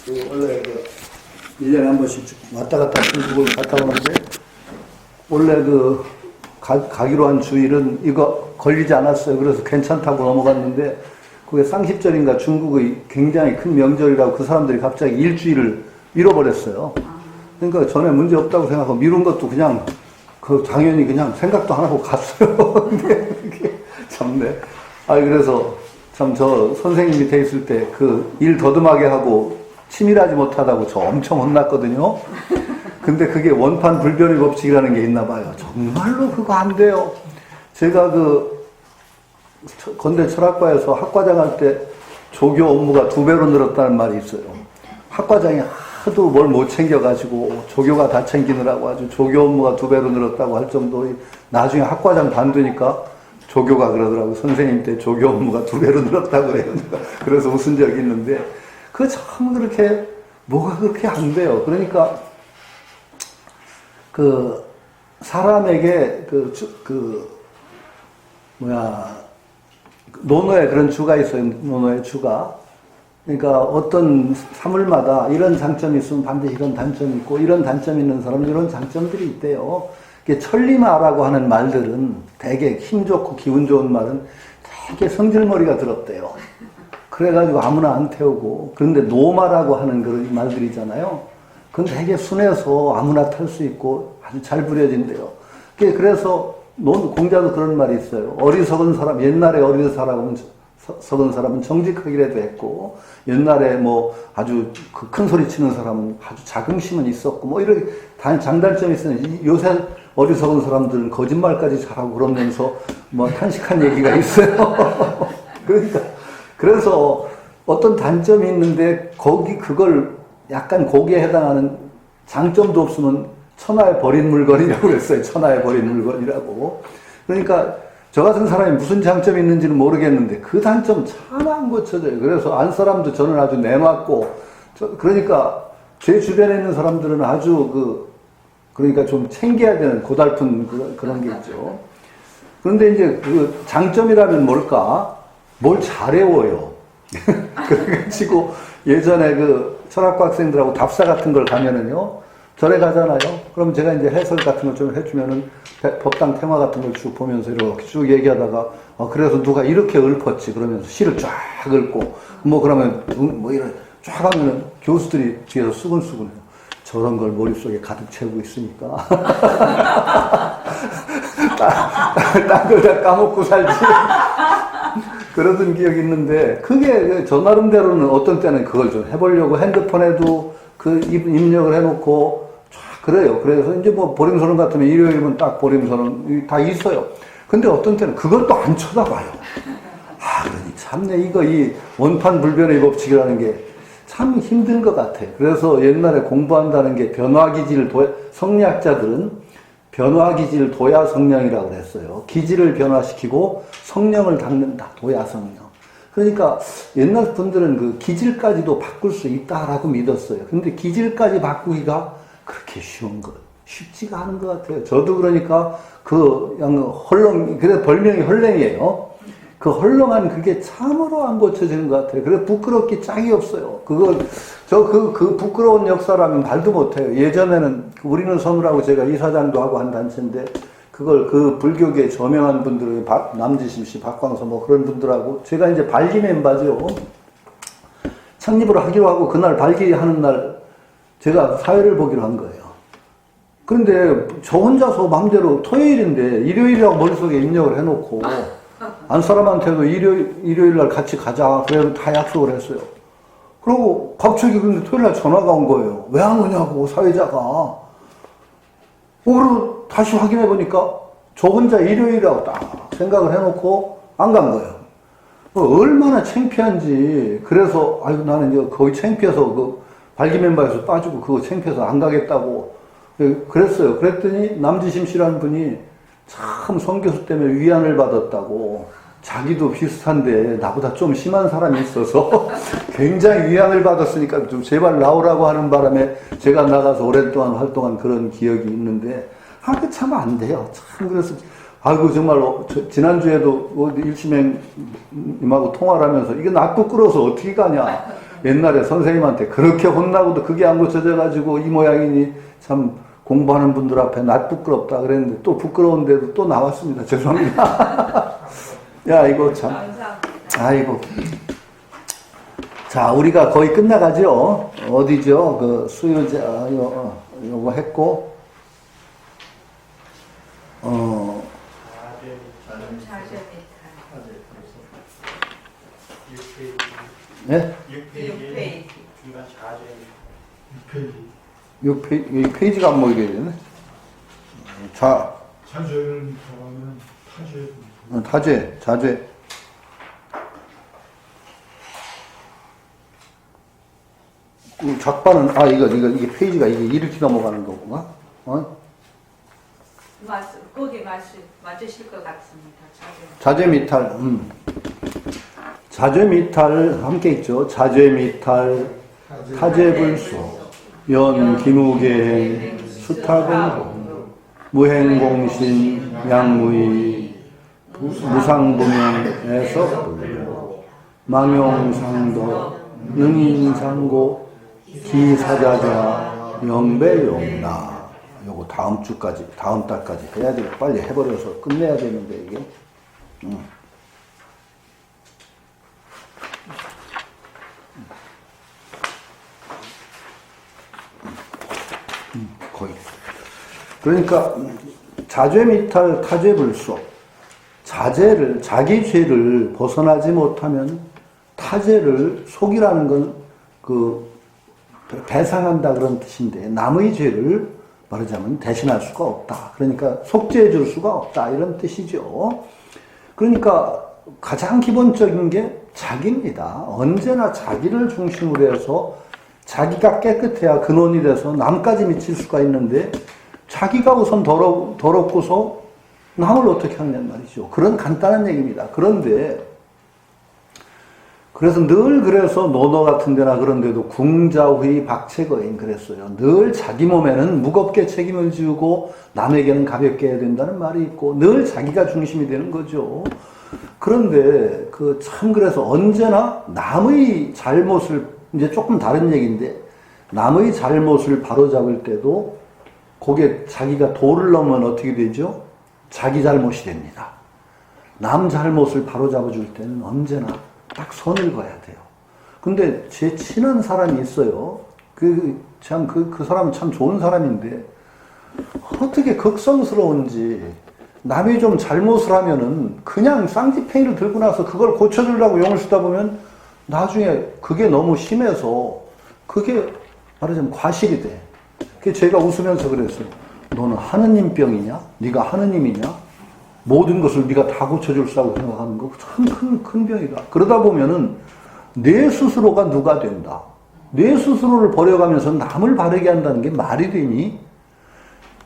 원래 1년에 한 번씩 왔다 갔다 중국을 갔다 오는데, 원래 가기로 한 주일은 이거 걸리지 않았어요. 그래서 괜찮다고 넘어갔는데, 그게 쌍십절인가 중국의 굉장히 큰 명절이라고 그 사람들이 갑자기 일주일을 미뤄버렸어요. 그러니까 전에 문제 없다고 생각하고 미룬 것도 그냥 당연히 그냥 생각도 안 하고 갔어요. 근데 그게 참네. 그래서 참 저 선생님 밑에 있을 때 그 일 더듬하게 하고 치밀하지 못하다고 저 엄청 혼났거든요. 근데 그게 원판 불변의 법칙이라는 게 있나 봐요. 정말로 그거 안 돼요. 제가 건대 철학과에서 학과장 할 때 조교 업무가 2배로 늘었다는 말이 있어요. 학과장이 하도 뭘 못 챙겨가지고 조교가 다 챙기느라고 아주 조교 업무가 2배로 늘었다고 할 정도의, 나중에 학과장 반두니까 조교가 그러더라고. 선생님 때 조교 업무가 2배로 늘었다고 그래요. 그래서 웃은 적이 있는데, 그거 참 그렇게, 뭐가 그렇게 안 돼요. 그러니까, 사람에게 논어에 그런 주가 있어요. 논어의 주가. 그러니까 어떤 사물마다 이런 장점이 있으면 반드시 이런 단점이 있고, 이런 단점이 있는 사람은 이런 장점들이 있대요. 천리마라고 하는 말들은 되게 힘 좋고 기운 좋은 말은 되게 성질머리가 들었대요. 그래가지고 아무나 안 태우고, 그런데 노마라고 하는 그런 말들이잖아요. 그건 되게 순해서 아무나 탈 수 있고 아주 잘 부려진대요. 그래서 공자도 그런 말이 있어요. 어리석은 사람, 옛날에 어리석은 사람은 정직하기라도 했고, 옛날에 아주 큰 소리 치는 사람은 아주 자긍심은 있었고, 이렇게 장단점이 있어요. 요새 어리석은 사람들은 거짓말까지 잘하고 그러면서 탄식한 얘기가 있어요. 그래서 어떤 단점이 있는데, 그걸 약간 거기에 해당하는 장점도 없으면 천하에 버린 물건이라고 그랬어요. 천하에 버린 물건이라고. 그러니까 저 같은 사람이 무슨 장점이 있는지는 모르겠는데 그 단점 참 안 고쳐져요. 그래서 안 사람도 저는 아주 내놨고, 그러니까 제 주변에 있는 사람들은 아주 그러니까 좀 챙겨야 되는 고달픈 그런 게 있죠. 그런데 이제 장점이라면 뭘까? 뭘 잘 외워요. 그래가지고 예전에 철학과 학생들하고 답사 같은 걸 가면은요, 절에 가잖아요. 그럼 제가 이제 해설 같은 걸 좀 해주면은 법당 테마 같은 걸 쭉 보면서 이렇게 쭉 얘기하다가, 그래서 누가 이렇게 읊었지 그러면서 시를 쫙 읊고, 그러면 이런 쫙 하면은 교수들이 뒤에서 수근수근해요. 저런 걸 머릿속에 가득 채우고 있으니까. 딴 걸 다 까먹고 살지. 그러던 기억이 있는데, 그게 저 나름대로는 어떤 때는 그걸 좀 해보려고 핸드폰에도 입력을 해놓고 쫙 그래요. 그래서 이제 보림선언 같으면 일요일이면 딱 보림선언 다 있어요. 근데 어떤 때는 그것도 안 쳐다봐요. 그러니 참네, 이 원판 불변의 법칙이라는 게 참 힘든 것 같아. 그래서 옛날에 공부한다는 게 성리학자들은 변화기질 도야성령이라고 그랬어요. 기질을 변화시키고 성령을 닦는다. 도야성령. 그러니까 옛날 분들은 기질까지도 바꿀 수 있다라고 믿었어요. 근데 기질까지 바꾸기가 그렇게 쉽지가 않은 것 같아요. 저도 그러니까 그래서 별명이 헐렁이에요. 그 헐렁한 그게 참으로 안 고쳐지는 것 같아요. 그래서 부끄럽기 짝이 없어요. 그 부끄러운 역사라면 말도 못해요. 예전에는 우리는 선우라고 제가 이사장도 하고 한 단체인데, 그걸 불교계 저명한 분들은 남지심 씨, 박광서 그런 분들하고 제가 이제 발기 멤버죠. 창립을 하기로 하고 그날 발기하는 날 제가 사회를 보기로 한 거예요. 그런데 저 혼자서 마음대로 토요일인데 일요일이라고 머릿속에 입력을 해놓고, 안 사람한테도 일요일 날 같이 가자. 그래서 다 약속을 했어요. 그리고 갑자기 근데 토요일 날 전화가 온 거예요. 왜 안 오냐고, 사회자가. 그리고 다시 확인해 보니까 저 혼자 일요일이라고 딱 생각을 해놓고 안 간 거예요. 얼마나 창피한지. 그래서 나는 이제 거기 창피해서 발기 멤버에서 빠지고 그거 창피해서 안 가겠다고 그랬어요. 그랬더니 남지심 씨라는 분이 참 선교수 때문에 위안을 받았다고, 자기도 비슷한데 나보다 좀 심한 사람이 있어서 굉장히 위안을 받았으니까 좀 제발 나오라고 하는 바람에 제가 나가서 오랫동안 활동한 그런 기억이 있는데, 그 참 안 돼요. 참 그래서 정말로 지난주에도 일심행님하고 통화를 하면서 이게 나 부끄러워서 어떻게 가냐. 옛날에 선생님한테 그렇게 혼나고도 그게 안 고쳐져가지고 이 모양이니 참 공부하는 분들 앞에 낯 부끄럽다 그랬는데 또 부끄러운데도 또 나왔습니다. 죄송합니다. 야, 이거 참. 아이고. 자, 우리가 거의 끝나가죠? 어디죠? 그 수요자, 요거 했고, 네? 6페이지. 6페이지. 6페이지가 안 보이게 되네. 자죄를 더하면 타죄. 타죄, 자죄. 작반은, 이게 페이지가 이렇게 넘어가는 거구나? 거기 맞으실 것 같습니다. 자죄 미탈, 자죄 미탈 함께 있죠. 자죄 미탈, 타죄 불소, 연 기무계행, 수탈공고, 무행공신, 양무의, 무상부명에서 망용상도, 능인상고, 기사자자, 영배용나. 요거 다음 주까지, 다음 달까지 해야 돼. 빨리 해버려서 끝내야 되는데, 이게. 거의. 그러니까, 자죄 미탈, 타죄 불소. 자죄를, 자기 죄를 벗어나지 못하면 타죄를, 속이라는 건 배상한다 그런 뜻인데, 남의 죄를 말하자면 대신할 수가 없다. 그러니까 속죄해 줄 수가 없다. 이런 뜻이죠. 그러니까 가장 기본적인 게 자기입니다. 언제나 자기를 중심으로 해서 자기가 깨끗해야 근원이 돼서 남까지 미칠 수가 있는데 자기가 우선 더럽고서 남을 어떻게 하느냐 말이죠. 그런 간단한 얘기입니다. 그런데 그래서 늘 그래서 논어 같은 데나 그런 데도 궁자휘 박채거인 그랬어요. 늘 자기 몸에는 무겁게 책임을 지우고 남에게는 가볍게 해야 된다는 말이 있고 늘 자기가 중심이 되는 거죠. 그런데 참 그래서 언제나 남의 잘못을 이제 조금 다른 얘기인데 남의 잘못을 바로잡을 때도 거기에 자기가 도를 넘으면 어떻게 되죠? 자기 잘못이 됩니다. 남 잘못을 바로잡아 줄 때는 언제나 딱 선을 그어야 돼요. 근데 제 친한 사람이 있어요. 그 사람은 참 좋은 사람인데, 어떻게 극성스러운지, 남이 좀 잘못을 하면은 그냥 쌍지팽이를 들고 나서 그걸 고쳐주려고 용을 쓰다 보면 나중에 그게 너무 심해서 그게 말하자면 과실이 돼. 그게 제가 웃으면서 그랬어요. 너는 하느님병이냐? 네가 하느님이냐? 모든 것을 네가 다 고쳐줄 수라고 생각하는 거 참 큰 병이다. 그러다 보면은 내 스스로가 누가 된다. 내 스스로를 버려가면서 남을 바르게 한다는 게 말이 되니?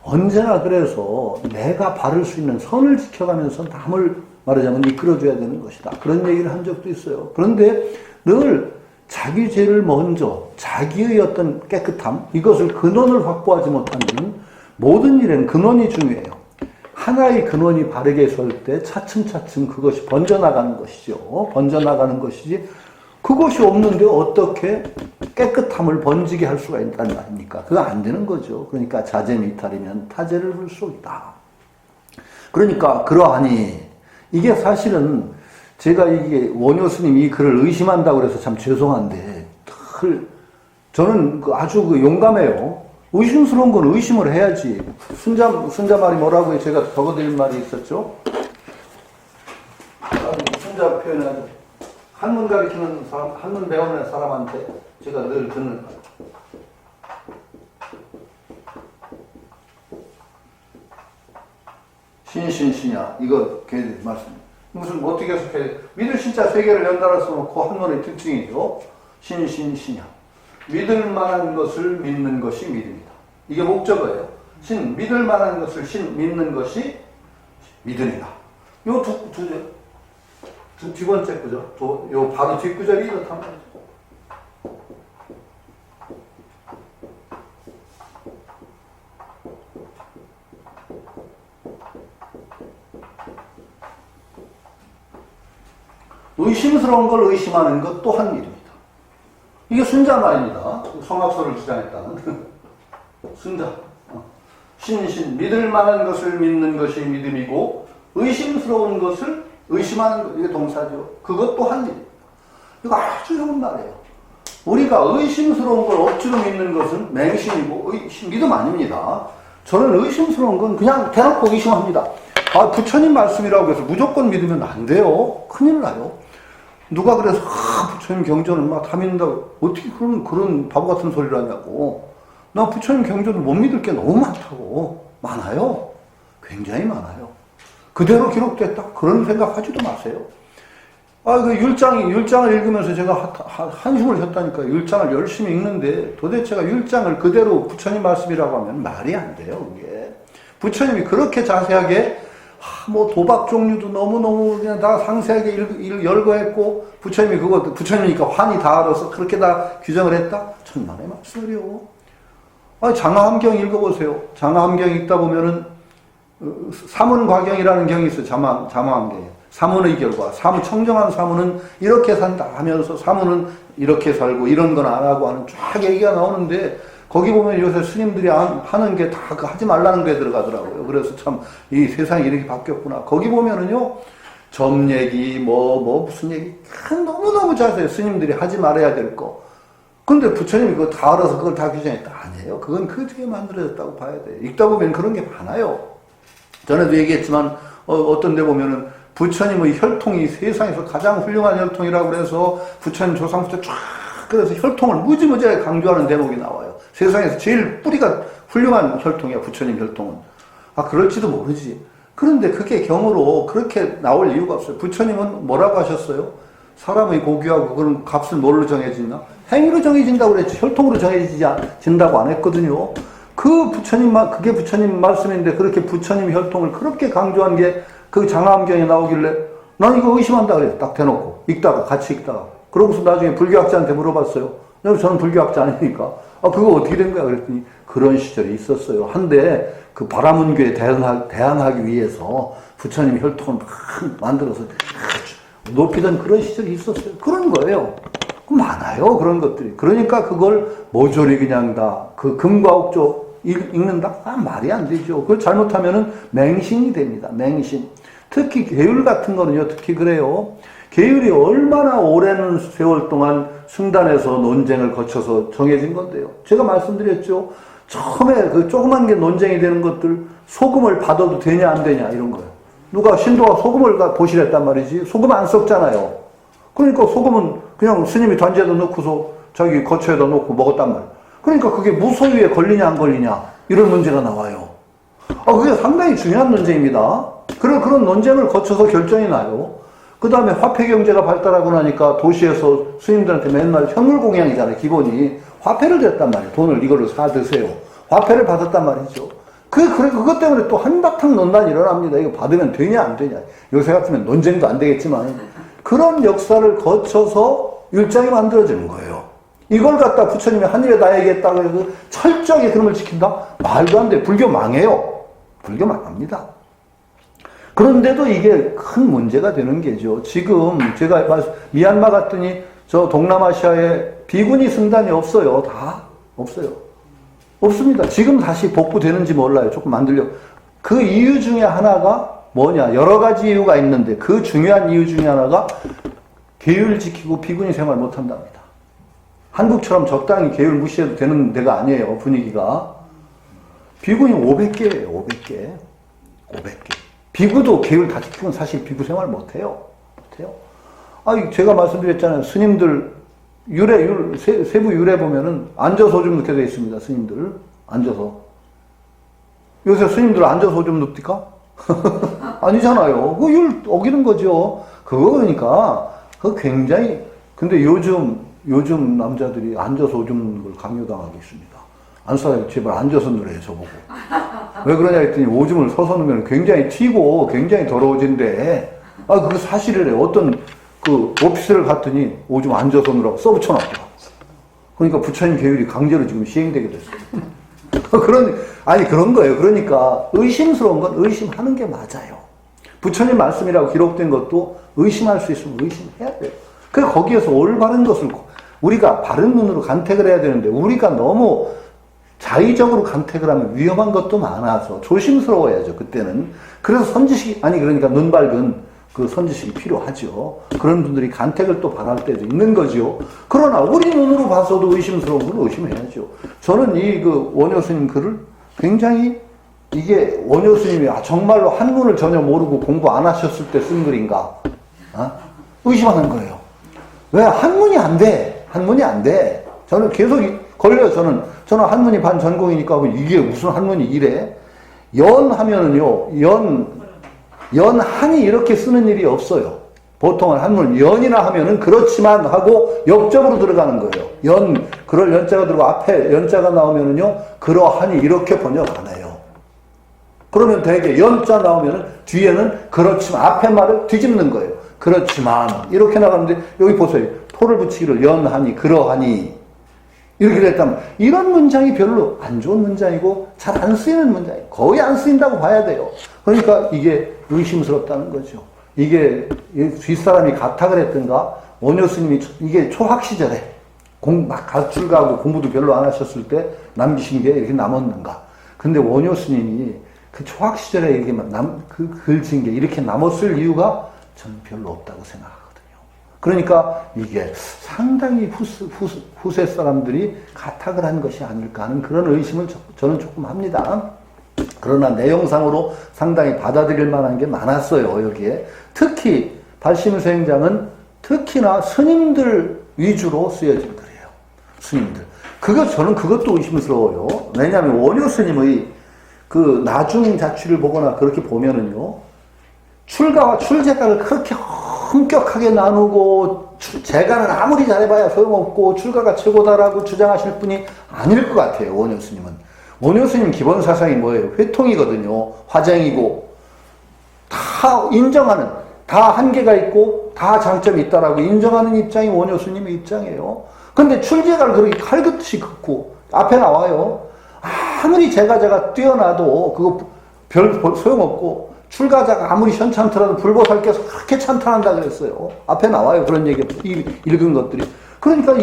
언제나 그래서 내가 바를 수 있는 선을 지켜가면서 남을 말하자면 이끌어줘야 되는 것이다. 그런 얘기를 한 적도 있어요. 그런데 늘 자기 죄를 먼저 자기의 어떤 깨끗함 이것을 근원을 확보하지 못하면 모든 일에는 근원이 중요해요. 하나의 근원이 바르게 설 때 차츰차츰 그것이 번져나가는 것이죠. 번져나가는 것이지 그것이 없는데 어떻게 깨끗함을 번지게 할 수가 있다는 말입니까? 그거 안 되는 거죠. 그러니까 자죄 미탈이면 타죄를 불속이다. 그러니까 그러하니 이게 사실은 제가 이게 원효 스님이 이 글을 의심한다고 그래서 참 죄송한데 저는 아주 용감해요. 의심스러운 건 의심을 해야지. 순자 말이 뭐라고요? 제가 적어드린 말이 있었죠? 순자 표현은 한문 가르치는 사람, 한문 배우는 사람한테 제가 늘 듣는 말. 신이야. 이거 걔 말씀. 무슨 어떻게 해석해? 믿을 신자 세 개를 연달아 써놓고 한문의 특징이죠. 신이야. 믿을 만한 것을 믿는 것이 믿음이다. 이게 목적어예요. 믿을 만한 것을 믿는 것이 믿음이다. 요 두 번째 구절, 요 바로 뒷구절이 이렇단 말이죠. 의심스러운 걸 의심하는 것 또한 일입니다. 이게 순자 말입니다. 성악설을 주장했다는 순자. 신신, 믿을 만한 것을 믿는 것이 믿음이고 의심스러운 것을 의심하는 것, 이게 동사죠. 그것도 한 일. 이거 아주 좋은 말이에요. 우리가 의심스러운 걸 억지로 믿는 것은 맹신이고 믿음 아닙니다. 저는 의심스러운 건 그냥 대놓고 의심합니다. 아, 부처님 말씀이라고 해서 무조건 믿으면 안 돼요. 큰일 나요. 누가 그래서 부처님 경전을 막 다 믿는다고 어떻게 그런 바보 같은 소리를 하냐고. 나 부처님 경전을 못 믿을 게 너무 많다고. 많아요. 굉장히 많아요. 그대로 기록됐다. 그런 생각하지도 마세요. 아, 그 율장을 읽으면서 제가 한숨을 쉬었다니까요. 율장을 열심히 읽는데 도대체가 율장을 그대로 부처님 말씀이라고 하면 말이 안 돼요, 그게. 부처님이 그렇게 자세하게, 뭐 도박 종류도 너무너무 그냥 다 상세하게 열거했고, 부처님이니까 환히 다 알아서 그렇게 다 규정을 했다? 천만의 말씀이요. 아, 장하함경 읽어보세요. 장하함경 읽다 보면은, 사문과경이라는 경이 있어요. 장하함경에. 사문의 결과, 청정한 사문은 이렇게 산다 하면서 사문은 이렇게 살고 이런 건 안 하고 하는 쫙 얘기가 나오는데 거기 보면 요새 스님들이 하는 게 다 하지 말라는 게 들어가더라고요. 그래서 참 이 세상이 이렇게 바뀌었구나. 거기 보면은요, 점 얘기, 무슨 얘기, 너무너무 자세히 스님들이 하지 말아야 될 거. 근데 부처님이 그거 다 알아서 그걸 다 규정했다. 아니에요. 그건 그렇게 만들어졌다고 봐야 돼요. 읽다 보면 그런 게 많아요. 전에도 얘기했지만, 어떤 데 보면은 부처님의 혈통이 세상에서 가장 훌륭한 혈통이라고 그래서 부처님 조상부터 쫙 그래서 혈통을 무지무지하게 강조하는 대목이 나와요. 세상에서 제일 뿌리가 훌륭한 혈통이야, 부처님 혈통은. 아, 그럴지도 모르지. 그런데 그게 경으로 그렇게 나올 이유가 없어요. 부처님은 뭐라고 하셨어요? 사람의 고귀하고 그런 값을 뭘로 정해지나? 행위로 정해진다고 그랬지. 혈통으로 정해진다고 안 했거든요. 그게 부처님 말씀인데 그렇게 부처님 혈통을 그렇게 강조한 게 그 장하함경에 나오길래 난 이거 의심한다 그래. 딱 대놓고 같이 읽다가 그러고서 나중에 불교학자한테 물어봤어요. 저는 불교학자 아니니까 그거 어떻게 된 거야 그랬더니 그런 시절이 있었어요. 한데 그 바라문교에 대항하기 위해서 부처님 혈통을 막 만들어서 높이던 그런 시절이 있었어요. 그런 거예요. 많아요, 그런 것들이. 그러니까 그걸 모조리 그냥 다 그 금과 옥조 읽는다? 말이 안 되죠. 그걸 잘못하면은 맹신이 됩니다. 맹신. 특히 계율 같은 거는요, 특히 그래요. 계율이 얼마나 오랜 세월 동안 승단에서 논쟁을 거쳐서 정해진 건데요. 제가 말씀드렸죠. 처음에 그 조그만 게 논쟁이 되는 것들, 소금을 받아도 되냐, 안 되냐, 이런 거예요. 누가 신도가 소금을 보시랬단 말이지. 소금 안 썩잖아요. 그러니까 소금은 그냥 스님이 단지에다 넣고서 자기 거처에다 놓고 먹었단 말이에요. 그러니까 그게 무소유에 걸리냐 안 걸리냐 이런 문제가 나와요. 그게 상당히 중요한 논쟁입니다. 그런 논쟁을 거쳐서 결정이 나요. 그 다음에 화폐 경제가 발달하고 나니까 도시에서 스님들한테 맨날 현물 공양이잖아요. 기본이 화폐를 냈단 말이에요. 돈을 이걸로 사 드세요. 화폐를 받았단 말이죠. 그것 때문에 또 한바탕 논란이 일어납니다. 이거 받으면 되냐 안 되냐. 요새 같으면 논쟁도 안 되겠지만 그런 역사를 거쳐서 율장이 만들어지는 거예요. 이걸 갖다 부처님이 한일에 다 얘기했다고 해서 철저하게 그놈을 지킨다? 말도 안 돼. 불교 망해요. 불교 망합니다. 그런데도 이게 큰 문제가 되는 게죠. 지금 제가 미얀마 갔더니 저 동남아시아에 비구니 승단이 없어요. 다 없어요. 없습니다. 지금 다시 복구되는지 몰라요. 조금 만들려. 그 이유 중에 하나가 뭐냐. 여러 가지 이유가 있는데 그 중요한 이유 중에 하나가 계율 지키고 비구니 생활 못한답니다. 한국처럼 적당히 계율 무시해도 되는 데가 아니에요. 분위기가. 비구니 500개예요. 500개. 비구도 계율 다 지키면 사실 비구 생활 못해요. 제가 말씀드렸잖아요. 스님들 세부 율에 보면은 앉아서 오줌 넣게 되어 있습니다. 스님들 앉아서. 요새 스님들 앉아서 오줌 눕니까? 아니잖아요. 그 율 어기는 거죠. 그거 그러니까 굉장히. 근데 요즘 남자들이 앉아서 오줌 눕는 걸 강요당하고 있습니다. 안사람이 제발 앉아서 누래요, 저보고. 왜 그러냐 했더니 오줌을 서서 누면 굉장히 튀고 굉장히 더러워진대. 그 사실이래요. 어떤 오피스를 갔더니 오줌 앉아서 누라고 써붙여놨더라. 그러니까 부처님 계율이 강제로 지금 시행되게 됐어요. 그런 거예요. 그러니까 의심스러운 건 의심하는 게 맞아요. 부처님 말씀이라고 기록된 것도 의심할 수 있으면 의심해야 돼요. 거기에서 올바른 것을 우리가 바른 눈으로 간택을 해야 되는데 우리가 너무 자의적으로 간택을 하면 위험한 것도 많아서 조심스러워야죠, 그때는. 그래서 선지식이, 그러니까 눈 밝은 그 선지식이 필요하죠. 그런 분들이 간택을 또 바랄 때도 있는 거죠. 그러나 우리 눈으로 봐서도 의심스러운 건 의심해야죠. 저는 이 그 원효 스님 글을 굉장히 이게 원효 스님이 정말로 한문을 전혀 모르고 공부 안 하셨을 때 쓴 글인가? 의심하는 거예요. 왜? 한문이 안 돼. 한문이 안 돼. 저는 계속 걸려요, 저는 한문이 반 전공이니까 이게 무슨 한문이 이래? 연 하면은요, 연한이 이렇게 쓰는 일이 없어요. 보통은 한문, 연이나 하면은 그렇지만 하고 역접으로 들어가는 거예요. 그럴 연자가 들어가고 앞에 연자가 나오면은요, 그러하니 이렇게 번역 안 해요. 그러면 되게 연자 나오면은 뒤에는 그렇지만, 앞에 말을 뒤집는 거예요. 그렇지만, 이렇게 나가는데, 여기 보세요. 토를 붙이기를 연하니, 그러하니, 이렇게 됐다면, 이런 문장이 별로 안 좋은 문장이고, 잘 안 쓰이는 문장이에요. 거의 안 쓰인다고 봐야 돼요. 그러니까 이게 의심스럽다는 거죠. 이게 뒷사람이 가탁을 했던가, 원효 스님이 이게 초학 시절에 막 가출 가고 공부도 별로 안 하셨을 때 남기신 게 이렇게 남았는가. 근데 원효 스님이 그 초학 시절에 이렇게 그 글진 게 이렇게 남았을 이유가 저는 별로 없다고 생각하거든요. 그러니까 이게 상당히 후세 사람들이 가탁을 한 것이 아닐까 하는 그런 의심을 저는 조금 합니다. 그러나 내용상으로 상당히 받아들일 만한 게 많았어요, 여기에. 특히 발심수행장은 특히나 스님들 위주로 쓰여진 글이에요. 스님들. 저는 그것도 의심스러워요. 왜냐하면 원효 스님의 그 나중 자취를 보거나 그렇게 보면은요, 출가와 출제가를 그렇게 엄격하게 나누고, 제가는 아무리 잘해봐야 소용없고, 출가가 최고다라고 주장하실 분이 아닐 것 같아요, 원효 스님은. 원효 스님 기본 사상이 뭐예요? 회통이거든요. 화쟁이고, 다 인정하는, 다 한계가 있고, 다 장점이 있다라고 인정하는 입장이 원효 스님의 입장이에요. 근데 출제가를 그렇게 칼같이 긋고, 앞에 나와요. 아무리 제가 뛰어나도 그거 별 소용없고, 출가자가 아무리 현찬트라도 불보살께서 그렇게 찬탄한다 그랬어요. 앞에 나와요. 그런 얘기, 읽은 것들이. 그러니까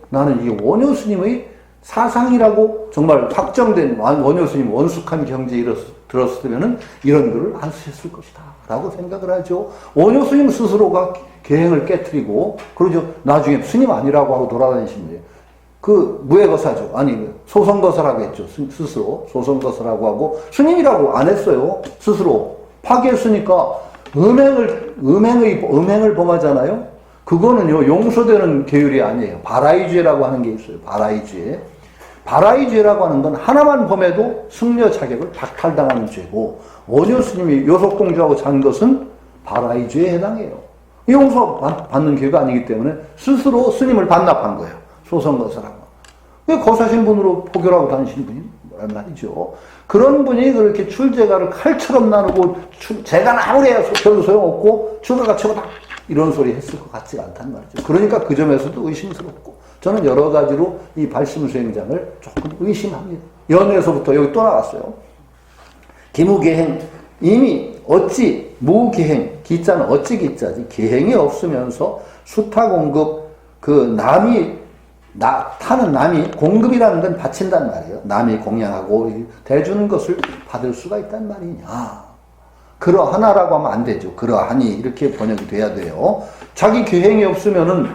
나는 이게 원효 스님의 사상이라고 정말 확정된 원효 스님 원숙한 경제에 들었으면 이런 글을 안 쓰셨을 것이다 라고 생각을 하죠. 원효 스님 스스로가 계행을 깨트리고, 그러죠. 나중에 스님 아니라고 하고 돌아다니십니다. 그 무예거사죠. 소성거사라고 했죠. 스스로 소성거사라고 하고 스님이라고 안 했어요. 스스로 파기했으니까 음행을 범하잖아요. 그거는요, 용서되는 계율이 아니에요. 바라이죄라고 하는 게 있어요. 바라이죄. 바라이죄라고 하는 건 하나만 범해도 승려 자격을 박탈당하는 죄고, 원효 스님이 요속공주하고 잔 것은 바라이죄에 해당해요. 용서 받는 계가 아니기 때문에 스스로 스님을 반납한 거예요. 소성거사라고. 왜 거사신분으로 포교하고 다니시는 분이 뭐란 말이죠. 그런 분이 그렇게 출제가를 칼처럼 나누고, 제가 아무리 해야 별로 소용없고, 출가가 최고다. 이런 소리 했을 것 같지가 않단 말이죠. 그러니까 그 점에서도 의심스럽고, 저는 여러 가지로 이 발심수행장을 조금 의심합니다. 연에서부터 여기 또 나왔어요. 기무계행, 이미 어찌 무계행, 기자는 어찌 기자지, 계행이 없으면서 수타공급, 타는 남이, 공급이라는 건 바친단 말이에요. 남이 공양하고 대주는 것을 받을 수가 있단 말이냐. 그러하나라고 하면 안 되죠. 그러하니 이렇게 번역이 돼야 돼요. 자기 계행이 없으면은,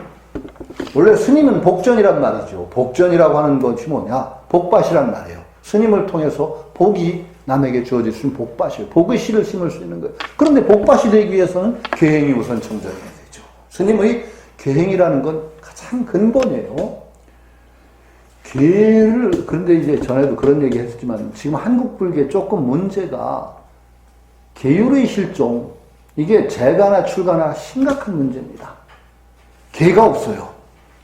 원래 스님은 복전이란 말이죠. 복전이라고 하는 것이 뭐냐? 복밭이란 말이에요. 스님을 통해서 복이 남에게 주어질 수 있는 복밭이에요. 복의 씨를 심을 수 있는 거예요. 그런데 복밭이 되기 위해서는 계행이 우선 청정해야 되죠. 스님의 계행이라는 건 가장 근본이에요. 그런데 이제 전에도 그런 얘기 했지만, 지금 한국 불교에 조금 문제가 계율의 실종, 이게 재가나 출가나 심각한 문제입니다. 계가 없어요.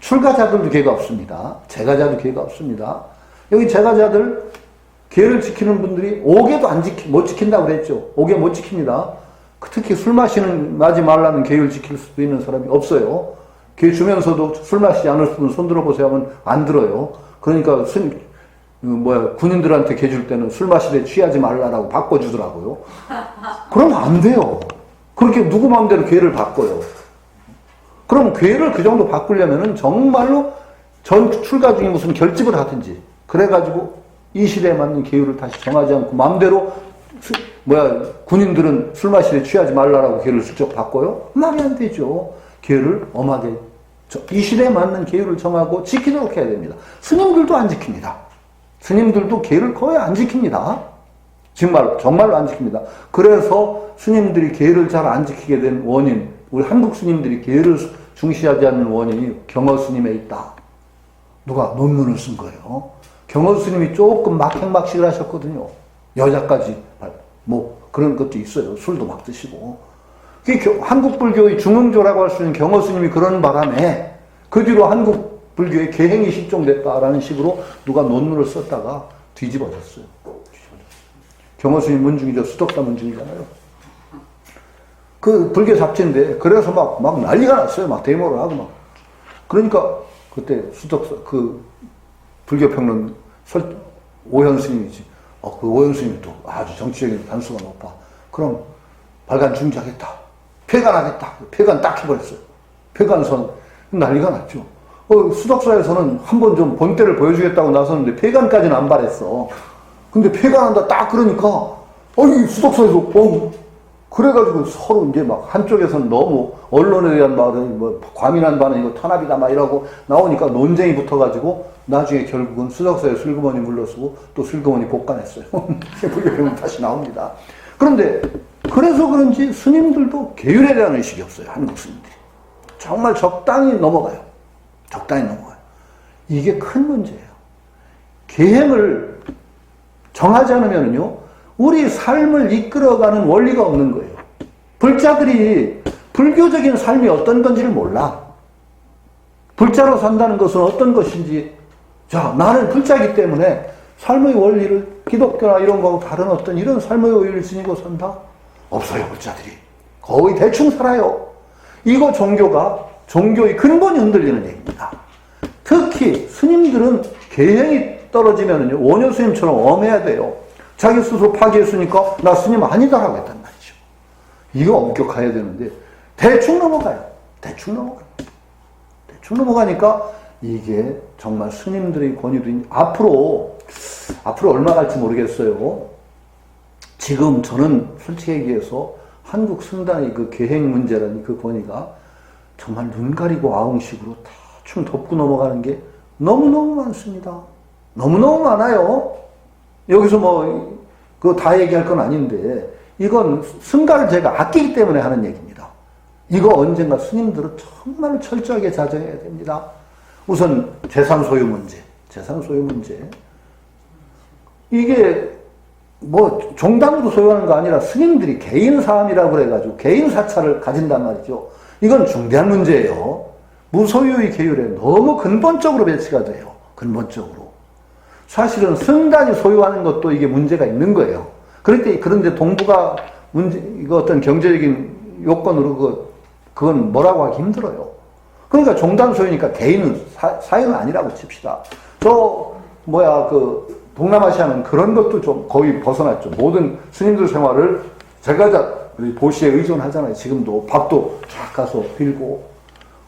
출가자들도 계가 없습니다. 재가자도 계가 없습니다. 여기 재가자들, 계를 지키는 분들이 5계도 못 지킨다고 그랬죠. 5계 못 지킵니다. 특히 술 마지 말라는 계율 지킬 수도 있는 사람이 없어요. 계 주면서도 술 마시지 않을 분 손 들어보세요 하면 안 들어요. 그러니까 군인들한테 계 줄 때는 술 마시되 취하지 말라라고 바꿔주더라고요. 그러면 안 돼요. 그렇게 누구 마음대로 계를 바꿔요. 그럼 계를 그 정도 바꾸려면은 정말로 전 출가 중에 무슨 결집을 하든지 그래가지고 이 시대에 맞는 계율을 다시 정하지 않고 마음대로 군인들은 술 마실 때 취하지 말라라고 계율을 슬쩍 바꿔요? 말이 안 되죠. 계율을 엄하게 이 시대에 맞는 계율을 정하고 지키도록 해야 됩니다. 스님들도 안 지킵니다. 스님들도 계율을 거의 안 지킵니다. 정말로 안 지킵니다. 그래서 스님들이 계율을 잘 안 지키게 된 원인, 우리 한국 스님들이 계율을 중시하지 않는 원인이 경허 스님에 있다. 누가 논문을 쓴 거예요. 경허 스님이 조금 막행막식을 하셨거든요. 여자까지 그런 것도 있어요. 술도 막 드시고. 한국 불교의 중흥조라고 할 수 있는 경허 스님이 그런 바람에 그 뒤로 한국 불교의 계행이 실종됐다라는 식으로 누가 논문을 썼다가 뒤집어졌어요. 경허 스님 문중이죠. 수덕사 문중이잖아요. 그 불교 잡지인데 그래서 막 난리가 났어요. 막 데모를 하고 막. 그러니까 그때 수덕사 불교평론 오현 스님이지. 그 오현 스님이 또 아주 정치적인 단수가 높아. 그럼 발간 중지하겠다. 폐간하겠다. 폐간 딱 해버렸어요. 폐간선 난리가 났죠. 수덕사에서는 한번 좀 본때를 보여주겠다고 나섰는데 폐간까지는 안 바랬어. 근데 폐간한다 딱 그러니까 이 수덕사에서 그래가지고 서로 이제 막 한쪽에서는 너무 언론에 대한 말은 과민한 반응 이거 탄압이다 막 이러고 나오니까 논쟁이 붙어가지고 나중에 결국은 수덕사에 슬그머니 물러서고 또 슬그머니 복간했어요. 불교병은 다시 나옵니다. 그런데 그래서 그런지 스님들도 계율에 대한 의식이 없어요. 한국 스님들이. 정말 적당히 넘어가요. 이게 큰 문제예요. 계행을 정하지 않으면요, 우리 삶을 이끌어가는 원리가 없는 거예요. 불자들이 불교적인 삶이 어떤 건지를 몰라. 불자로 산다는 것은 어떤 것인지, 나는 불자이기 때문에 삶의 원리를 기독교나 이런 거하고 다른 어떤 이런 삶의 원리를 지니고 산다? 없어요, 불자들이. 거의 대충 살아요. 이거 종교의 근본이 흔들리는 얘기입니다. 특히 스님들은 계행이 떨어지면요, 원효 스님처럼 엄해야 돼요. 자기 스스로 파기했으니까 나 스님 아니다라고 했단 말이죠. 이거 엄격해야 되는데 대충 넘어가요. 대충 넘어가니까 이게 정말 스님들의 권위도 앞으로 얼마 갈지 모르겠어요. 지금 저는 솔직히 얘기해서 한국 승단의 그 계행 문제라는 그 권위가 정말 눈 가리고 아웅식으로 대충 덮고 넘어가는 게 너무너무 많습니다. 너무너무 많아요. 여기서 그거 다 얘기할 건 아닌데, 이건 승가를 제가 아끼기 때문에 하는 얘기입니다. 이거 언젠가 스님들은 정말 철저하게 자정해야 됩니다. 우선 재산 소유 문제. 이게 종단으로 소유하는 거 아니라 스님들이 개인 사함이라고 그래가지고 개인 사찰을 가진단 말이죠. 이건 중대한 문제예요. 무소유의 계율에 너무 근본적으로 배치가 돼요. 근본적으로. 사실은 승단이 소유하는 것도 이게 문제가 있는 거예요. 그런데 동부가 이거 어떤 경제적인 요건으로 그건 뭐라고 하기 힘들어요. 그러니까 종단 소유니까 개인은 사유는 아니라고 칩시다. 동남아시아는 그런 것도 좀 거의 벗어났죠. 모든 스님들 생활을 제가 보시에 의존하잖아요. 지금도 밥도 쫙 가서 빌고.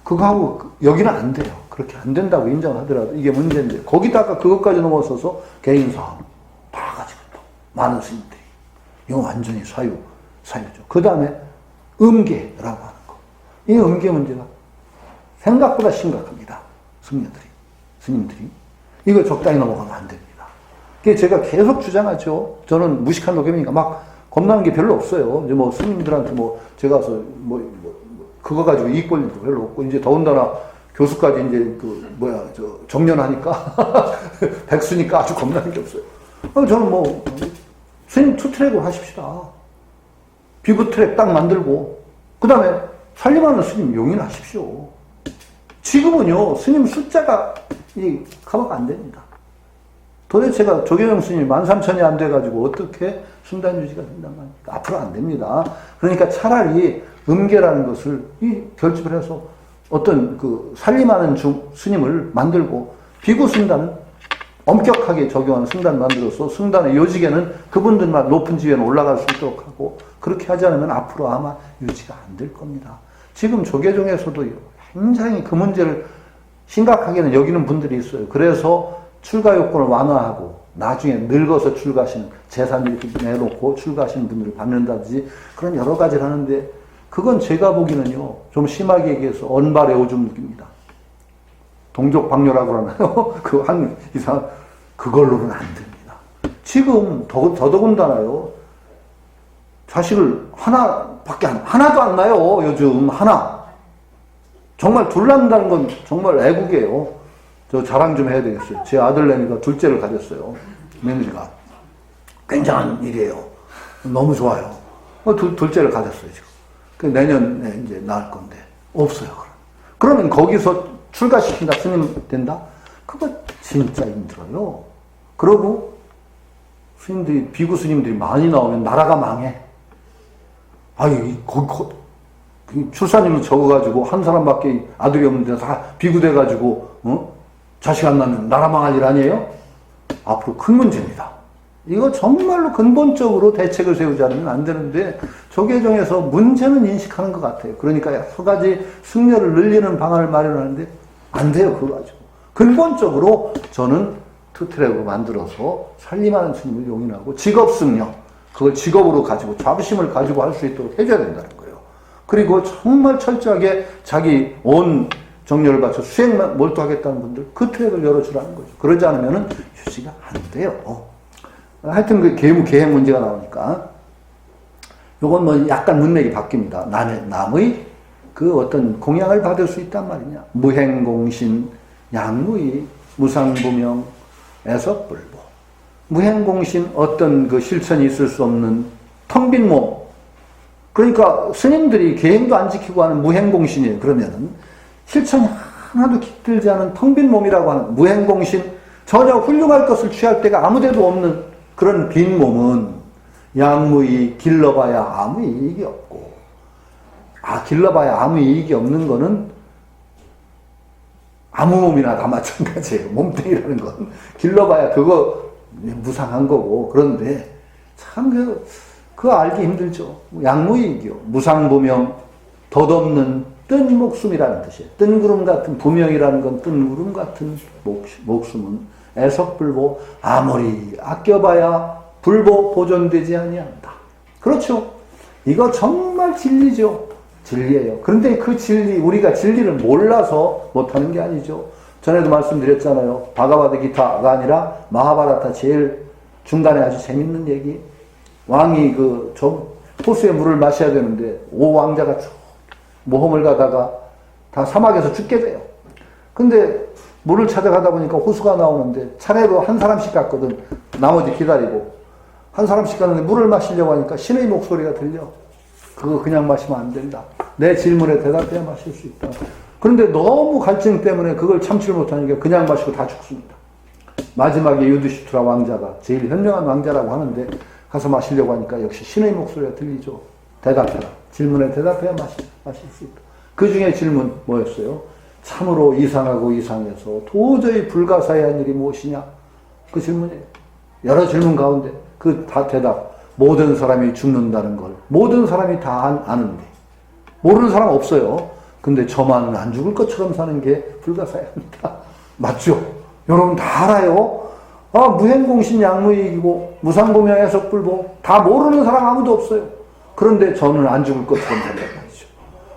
그거하고 여기는 안 돼요. 그렇게 안 된다고 인정하더라도 이게 문제인데, 거기다가 그것까지 넘어서서 개인사함 다 가지고 또 많은 스님들이. 이거 완전히 사유죠. 그 다음에 음계라고 하는 거. 이 음계 문제가 생각보다 심각합니다. 스님들이. 이거 적당히 넘어가면 안 됩니다. 그게 제가 계속 주장하죠. 저는 무식한 노겸이니까 막 겁나는 게 별로 없어요. 이제 스님들한테 제가 가서 그거 가지고 이익 볼 일도 별로 없고, 이제 더군다나 교수까지 이제 정년하니까 백수니까 아주 겁나는 게 없어요. 저는 스님 투트랙을 하십시다. 비구트랙 딱 만들고, 그 다음에 살림하는 스님 용인하십시오. 지금은요, 스님 숫자가 커버가 안 됩니다. 도대체가 조계종 스님이 13,000이 안 돼가지고 어떻게 승단 유지가 된단 말입니까? 앞으로 안 됩니다. 그러니까 차라리 음계라는 것을 결집을 해서 어떤 살림하는 스님을 만들고, 비구 승단은 엄격하게 적용하는 승단 만들어서 승단의 요직에는 그분들만 높은 지위에 올라갈 수 있도록 하고, 그렇게 하지 않으면 앞으로 아마 유지가 안 될 겁니다. 지금 조계종에서도 굉장히 그 문제를 심각하게는 여기는 분들이 있어요. 그래서 출가 요건을 완화하고 나중에 늙어서 출가하시는 재산 이렇게 내놓고 출가하시는 분들을 받는다든지 그런 여러 가지를 하는데 그건 제가 보기는요 좀 심하게 얘기해서 언발의 오줌입니다. 동족방뇨라고 그러나요? 그 한 이상 그걸로는 안 됩니다. 지금 더더군다나요 자식을 하나도 안 나요. 요즘 하나. 정말 둘 낳는다는 건 정말 애국이에요. 저 자랑 좀 해야 되겠어요. 제 아들내미가 둘째를 가졌어요. 며느리가. 굉장한 일이에요. 너무 좋아요. 둘째를 가졌어요, 지금. 그 내년에 이제 낳을 건데. 없어요, 그러면 거기서 출가시킨다, 스님 된다? 그거 진짜 힘들어요. 그러고 스님들이, 비구 스님들이 많이 나오면 나라가 망해. 아유, 출산율로 적어가지고 한 사람밖에 아들이 없는데 다 비구돼가지고 자식 안 낳는 나라 망할 일 아니에요? 앞으로 큰 문제입니다. 이거 정말로 근본적으로 대책을 세우지 않으면 안 되는데 조계종에서 문제는 인식하는 것 같아요. 그러니까 여러 가지 승려를 늘리는 방안을 마련하는데 안 돼요. 그거 가지고. 근본적으로 저는 투트랙으로 만들어서 살림하는 스님을 용인하고 직업승려, 그걸 직업으로 가지고 자부심을 가지고 할 수 있도록 해줘야 된다는 거예요. 그리고 정말 철저하게 자기 온 정열을 바쳐 수행만 몰두하겠다는 분들 그 트랙을 열어주라는 거죠. 그러지 않으면 유지가 안 돼요. 하여튼 그 계획 문제가 나오니까 요건 뭐 약간 문맥이 바뀝니다. 남의 그 어떤 공양을 받을 수 있단 말이냐. 무행공신, 양무의, 무상부명, 애석불보. 무행공신 어떤 그 실천이 있을 수 없는 텅 빈 몸. 그러니까 스님들이 계행도 안 지키고 하는 무행공신이에요. 그러면은 실천이 하나도 깃들지 않은 텅 빈 몸이라고 하는 무행공신, 전혀 훌륭할 것을 취할 데가 아무데도 없는 그런 빈 몸은 양무의, 길러봐야 아무 이익이 없고, 길러봐야 아무 이익이 없는 거는 아무 몸이나 다 마찬가지예요. 몸뚱이라는 건 길러봐야 그거 무상한 거고. 그런데 참 그거 알기 힘들죠. 양무이익이요. 무상부명, 덧없는 뜬 목숨이라는 뜻이에요. 뜬구름 같은 부명이라는 건 뜬구름 같은 목숨은 애석불보, 아무리 아껴봐야 불보 보존되지 아니한다. 그렇죠. 이거 정말 진리죠. 진리예요. 그런데 그 진리, 우리가 진리를 몰라서 못하는 게 아니죠. 전에도 말씀드렸잖아요. 바가바드 기타가 아니라 마하바라타 제일 중간에 아주 재밌는 얘기. 왕이 호수에 물을 마셔야 되는데 5왕자가 쭉 모험을 가다가 다 사막에서 죽게 돼요. 근데 물을 찾아가다 보니까 호수가 나오는데 차례로 한 사람씩 갔거든. 나머지 기다리고. 한 사람씩 가는데 물을 마시려고 하니까 신의 목소리가 들려. 그거 그냥 마시면 안 된다. 내 질문에 대답해야 마실 수 있다. 그런데 너무 갈증 때문에 그걸 참지를 못하니까 그냥 마시고 다 죽습니다. 마지막에 유드시트라 왕자가 제일 현명한 왕자라고 하는데 가서 마시려고 하니까 역시 신의 목소리가 들리죠. 대답해라. 질문에 대답해야 마실 수 있다. 그 중에 질문 뭐였어요? 참으로 이상하고 이상해서 도저히 불가사의한 일이 무엇이냐? 그 질문이에요. 여러 질문 가운데 그 다 대답. 모든 사람이 죽는다는 걸 모든 사람이 다 아는데 모르는 사람 없어요. 근데 저만은 안 죽을 것처럼 사는 게 불가사의합니다. 맞죠? 여러분 다 알아요. 무행공신 양무이익이고 무상부명 애석불보 다 모르는 사람 아무도 없어요. 그런데 저는 안 죽을 것처럼 산단 말이죠.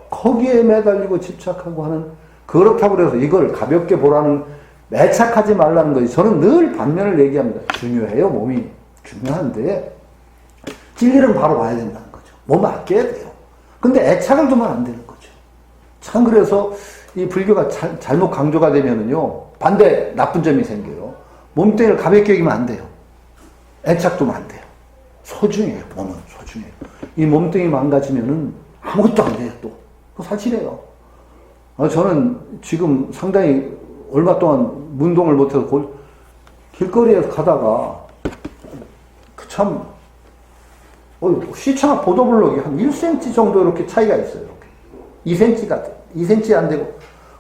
거기에 매달리고 집착하고 하는, 그렇다고 해서 이걸 가볍게 보라는, 매착하지 말라는 거지. 저는 늘 반면을 얘기합니다. 중요해요. 몸이 중요한데 진리는 바로 봐야 된다는 거죠. 몸 아껴야 돼요. 근데 애착을 두면 안 되는 거죠. 참 그래서 이 불교가 잘못 강조가 되면은요, 반대 나쁜 점이 생겨요. 몸뚱이를 가볍게 여기면 안 돼요. 애착 두면 안 돼요. 소중해요. 몸은 소중해요. 이 몸뚱이 망가지면은 아무것도 안 돼요. 또 사실이에요. 저는 지금 상당히 얼마 동안 운동을 못해서 길거리에서 가다가 참 시차 보도블록이 한 1cm 정도 이렇게 차이가 있어요. 이렇게. 2cm 같아. 2cm 안 되고.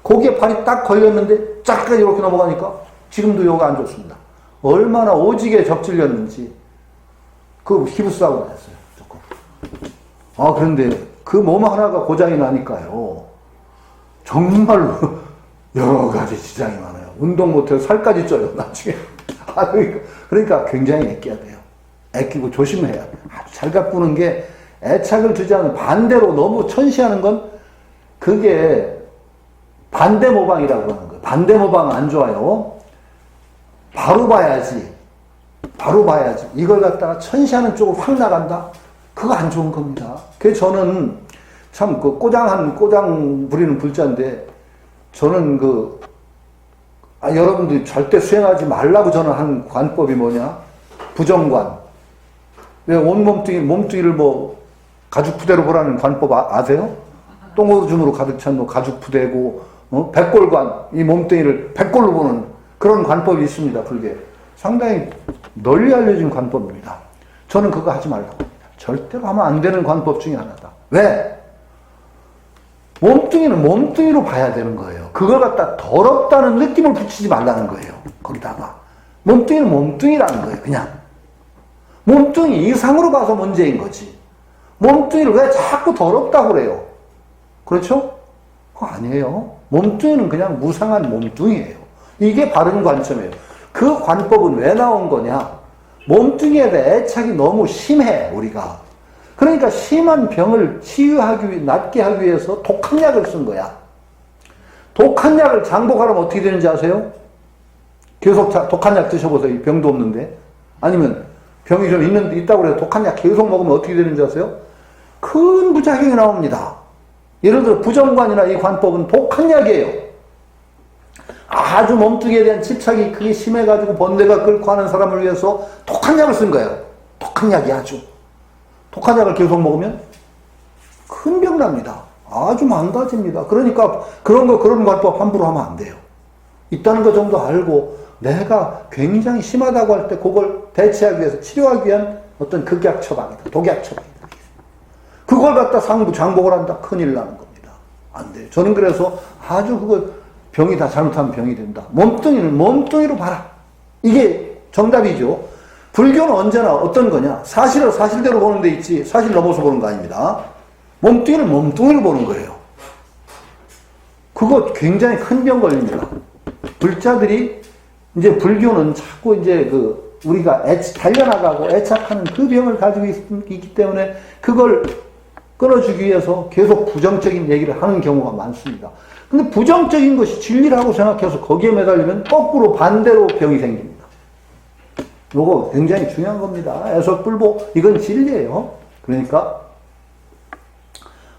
거기에 발이 딱 걸렸는데 쫙 이렇게 넘어가니까 지금도 요가 안 좋습니다. 얼마나 오지게 접질렸는지 그 히부스하고 다녔어요. 조금. 그런데 그 몸 하나가 고장이 나니까요. 정말로 여러 가지 지장이 많아요. 운동 못해서 살까지 쪄요, 나중에. 그러니까 굉장히 아껴야 돼요. 아끼고 조심해야 돼요. 아주 잘 가꾸는 게 애착을 두지 않는 반대로 너무 천시하는 건 그게 반대 모방이라고 하는 거예요. 반대 모방은 안 좋아요. 바로 봐야지. 바로 봐야지. 이걸 갖다가 천시하는 쪽으로 확 나간다? 그거 안 좋은 겁니다. 그래서 저는 참 그 꼬장 부리는 불자인데 저는 여러분들이 절대 수행하지 말라고 저는 한 관법이 뭐냐? 부정관. 왜 몸뚱이를 가죽 부대로 보라는 관법 아세요? 똥오줌으로 가득 찬 가죽 부대고, 백골관. 이 몸뚱이를 백골로 보는 그런 관법이 있습니다, 불교에. 상당히 널리 알려진 관법입니다. 저는 그거 하지 말라고 합니다. 절대로 하면 안 되는 관법 중에 하나다. 왜? 몸뚱이는 몸뚱이로 봐야 되는 거예요. 그걸 갖다 더럽다는 느낌을 붙이지 말라는 거예요. 거기다가. 몸뚱이는 몸뚱이라는 거예요, 그냥. 몸뚱이 이상으로 봐서 문제인 거지. 몸뚱이를 왜 자꾸 더럽다고 그래요? 그렇죠? 그거 아니에요. 몸뚱이는 그냥 무상한 몸뚱이에요. 이게 바른 관점이에요. 그 관법은 왜 나온 거냐? 몸뚱이에 대해 애착이 너무 심해, 우리가. 그러니까 심한 병을 낫게 하기 위해서 독한 약을 쓴 거야. 독한 약을 장복하려면 어떻게 되는지 아세요? 계속 독한 약 드셔보세요. 병도 없는데. 아니면 병이 좀 있다고 해서 독한 약 계속 먹으면 어떻게 되는지 아세요? 큰 부작용이 나옵니다. 예를 들어 부정관이나 이 관법은 독한 약이에요. 아주 몸뚱이에 대한 집착이 그게 심해가지고 번뇌가 끓고 하는 사람을 위해서 독한 약을 쓴 거예요. 독한 약이 아주. 독한 약을 계속 먹으면 큰 병 납니다. 아주 망가집니다. 그러니까 그런 관법 함부로 하면 안 돼요. 있다는 거 정도 알고 내가 굉장히 심하다고 할 때 그걸 대체하기 위해서 치료하기 위한 어떤 극약 처방이다. 독약 처방이다. 그걸 갖다 장복을 한다. 큰일 나는 겁니다. 안 돼요. 저는 그래서 아주 병이 다 잘못하면 병이 된다. 몸뚱이는 몸뚱이로 봐라. 이게 정답이죠. 불교는 언제나 어떤 거냐? 사실을 사실대로 보는 데 있지 사실 넘어서 보는 거 아닙니다. 몸뚱이는 몸뚱이로 보는 거예요. 그거 굉장히 큰 병 걸립니다. 불자들이 이제 불교는 자꾸 이제 우리가 달려나가고 애착하는 그 병을 가지고 있기 때문에 그걸 끊어주기 위해서 계속 부정적인 얘기를 하는 경우가 많습니다. 근데 부정적인 것이 진리라고 생각해서 거기에 매달리면 거꾸로 반대로 병이 생깁니다. 요거 굉장히 중요한 겁니다. 애석불복, 이건 진리예요. 그러니까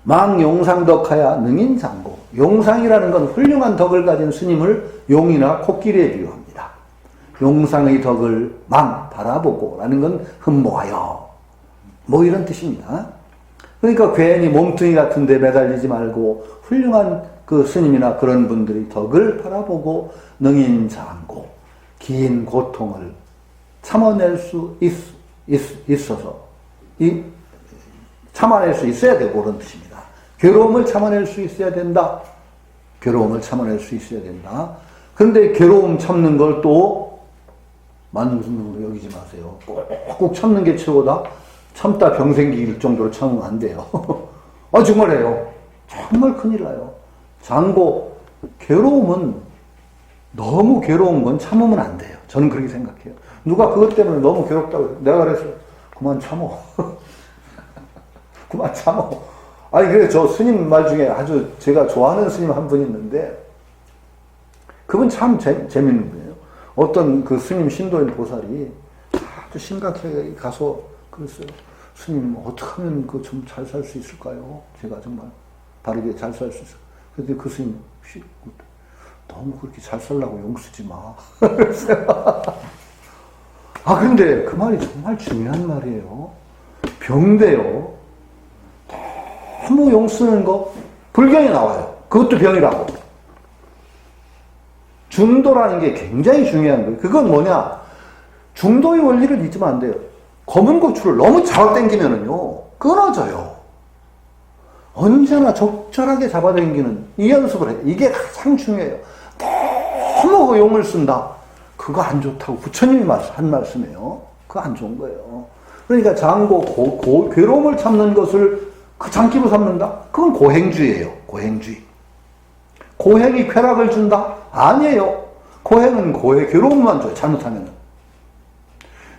망용상덕하야 능인장고. 용상이라는 건 훌륭한 덕을 가진 스님을 용이나 코끼리에 비유합니다. 용상의 덕을 바라보고 라는 건 흠모하여. 이런 뜻입니다. 그러니까 괜히 몸뚱이 같은 데 매달리지 말고 훌륭한 그 스님이나 그런 분들의 덕을 바라보고 능인장고. 긴 고통을 참아낼 수 있어서 참아낼 수 있어야 되고 그런 뜻입니다. 괴로움을 참아낼 수 있어야 된다. 괴로움을 참아낼 수 있어야 된다. 그런데 괴로움 참는 걸 또 만무슨으로 여기지 마세요. 꼭 참는 게 최고다. 참다 병 생길 정도로 참으면 안 돼요. 정말해요. 정말 큰일 나요. 장고, 괴로움은 너무 괴로운 건 참으면 안 돼요. 저는 그렇게 생각해요. 누가 그것 때문에 너무 괴롭다고 해요. 내가 그랬어. 그만 참어. 그만 참어. 그래, 저 스님 말 중에 아주 제가 좋아하는 스님 한 분이 있는데, 그분 참 재밌는 분이에요. 어떤 그 스님 신도인 보살이 아주 심각하게 가서 그랬어요. 스님, 어떻게 하면 좀 잘 살 수 있을까요? 제가 정말 바르게 잘 살 수 있을까요? 그런데 그 스님, 너무 그렇게 잘 살라고 용 쓰지 마. 그런데 그 말이 정말 중요한 말이에요. 병돼요. 너무 용 쓰는 거, 불경에 나와요. 그것도 병이라고. 중도라는 게 굉장히 중요한 거예요. 그건 뭐냐? 중도의 원리를 잊으면 안 돼요. 검은 고추를 너무 잡아당기면은요, 끊어져요. 언제나 적절하게 잡아당기는 이 연습을 해요. 이게 가장 중요해요. 너무 그 용을 쓴다. 그거 안 좋다고 부처님이 한 말씀이에요. 그거 안 좋은 거예요. 그러니까 장고, 괴로움을 참는 것을 그 장기로 삼는다? 그건 고행주의예요. 고행주의. 고행이 쾌락을 준다? 아니에요. 고행은 괴로움만 줘요. 잘못하면.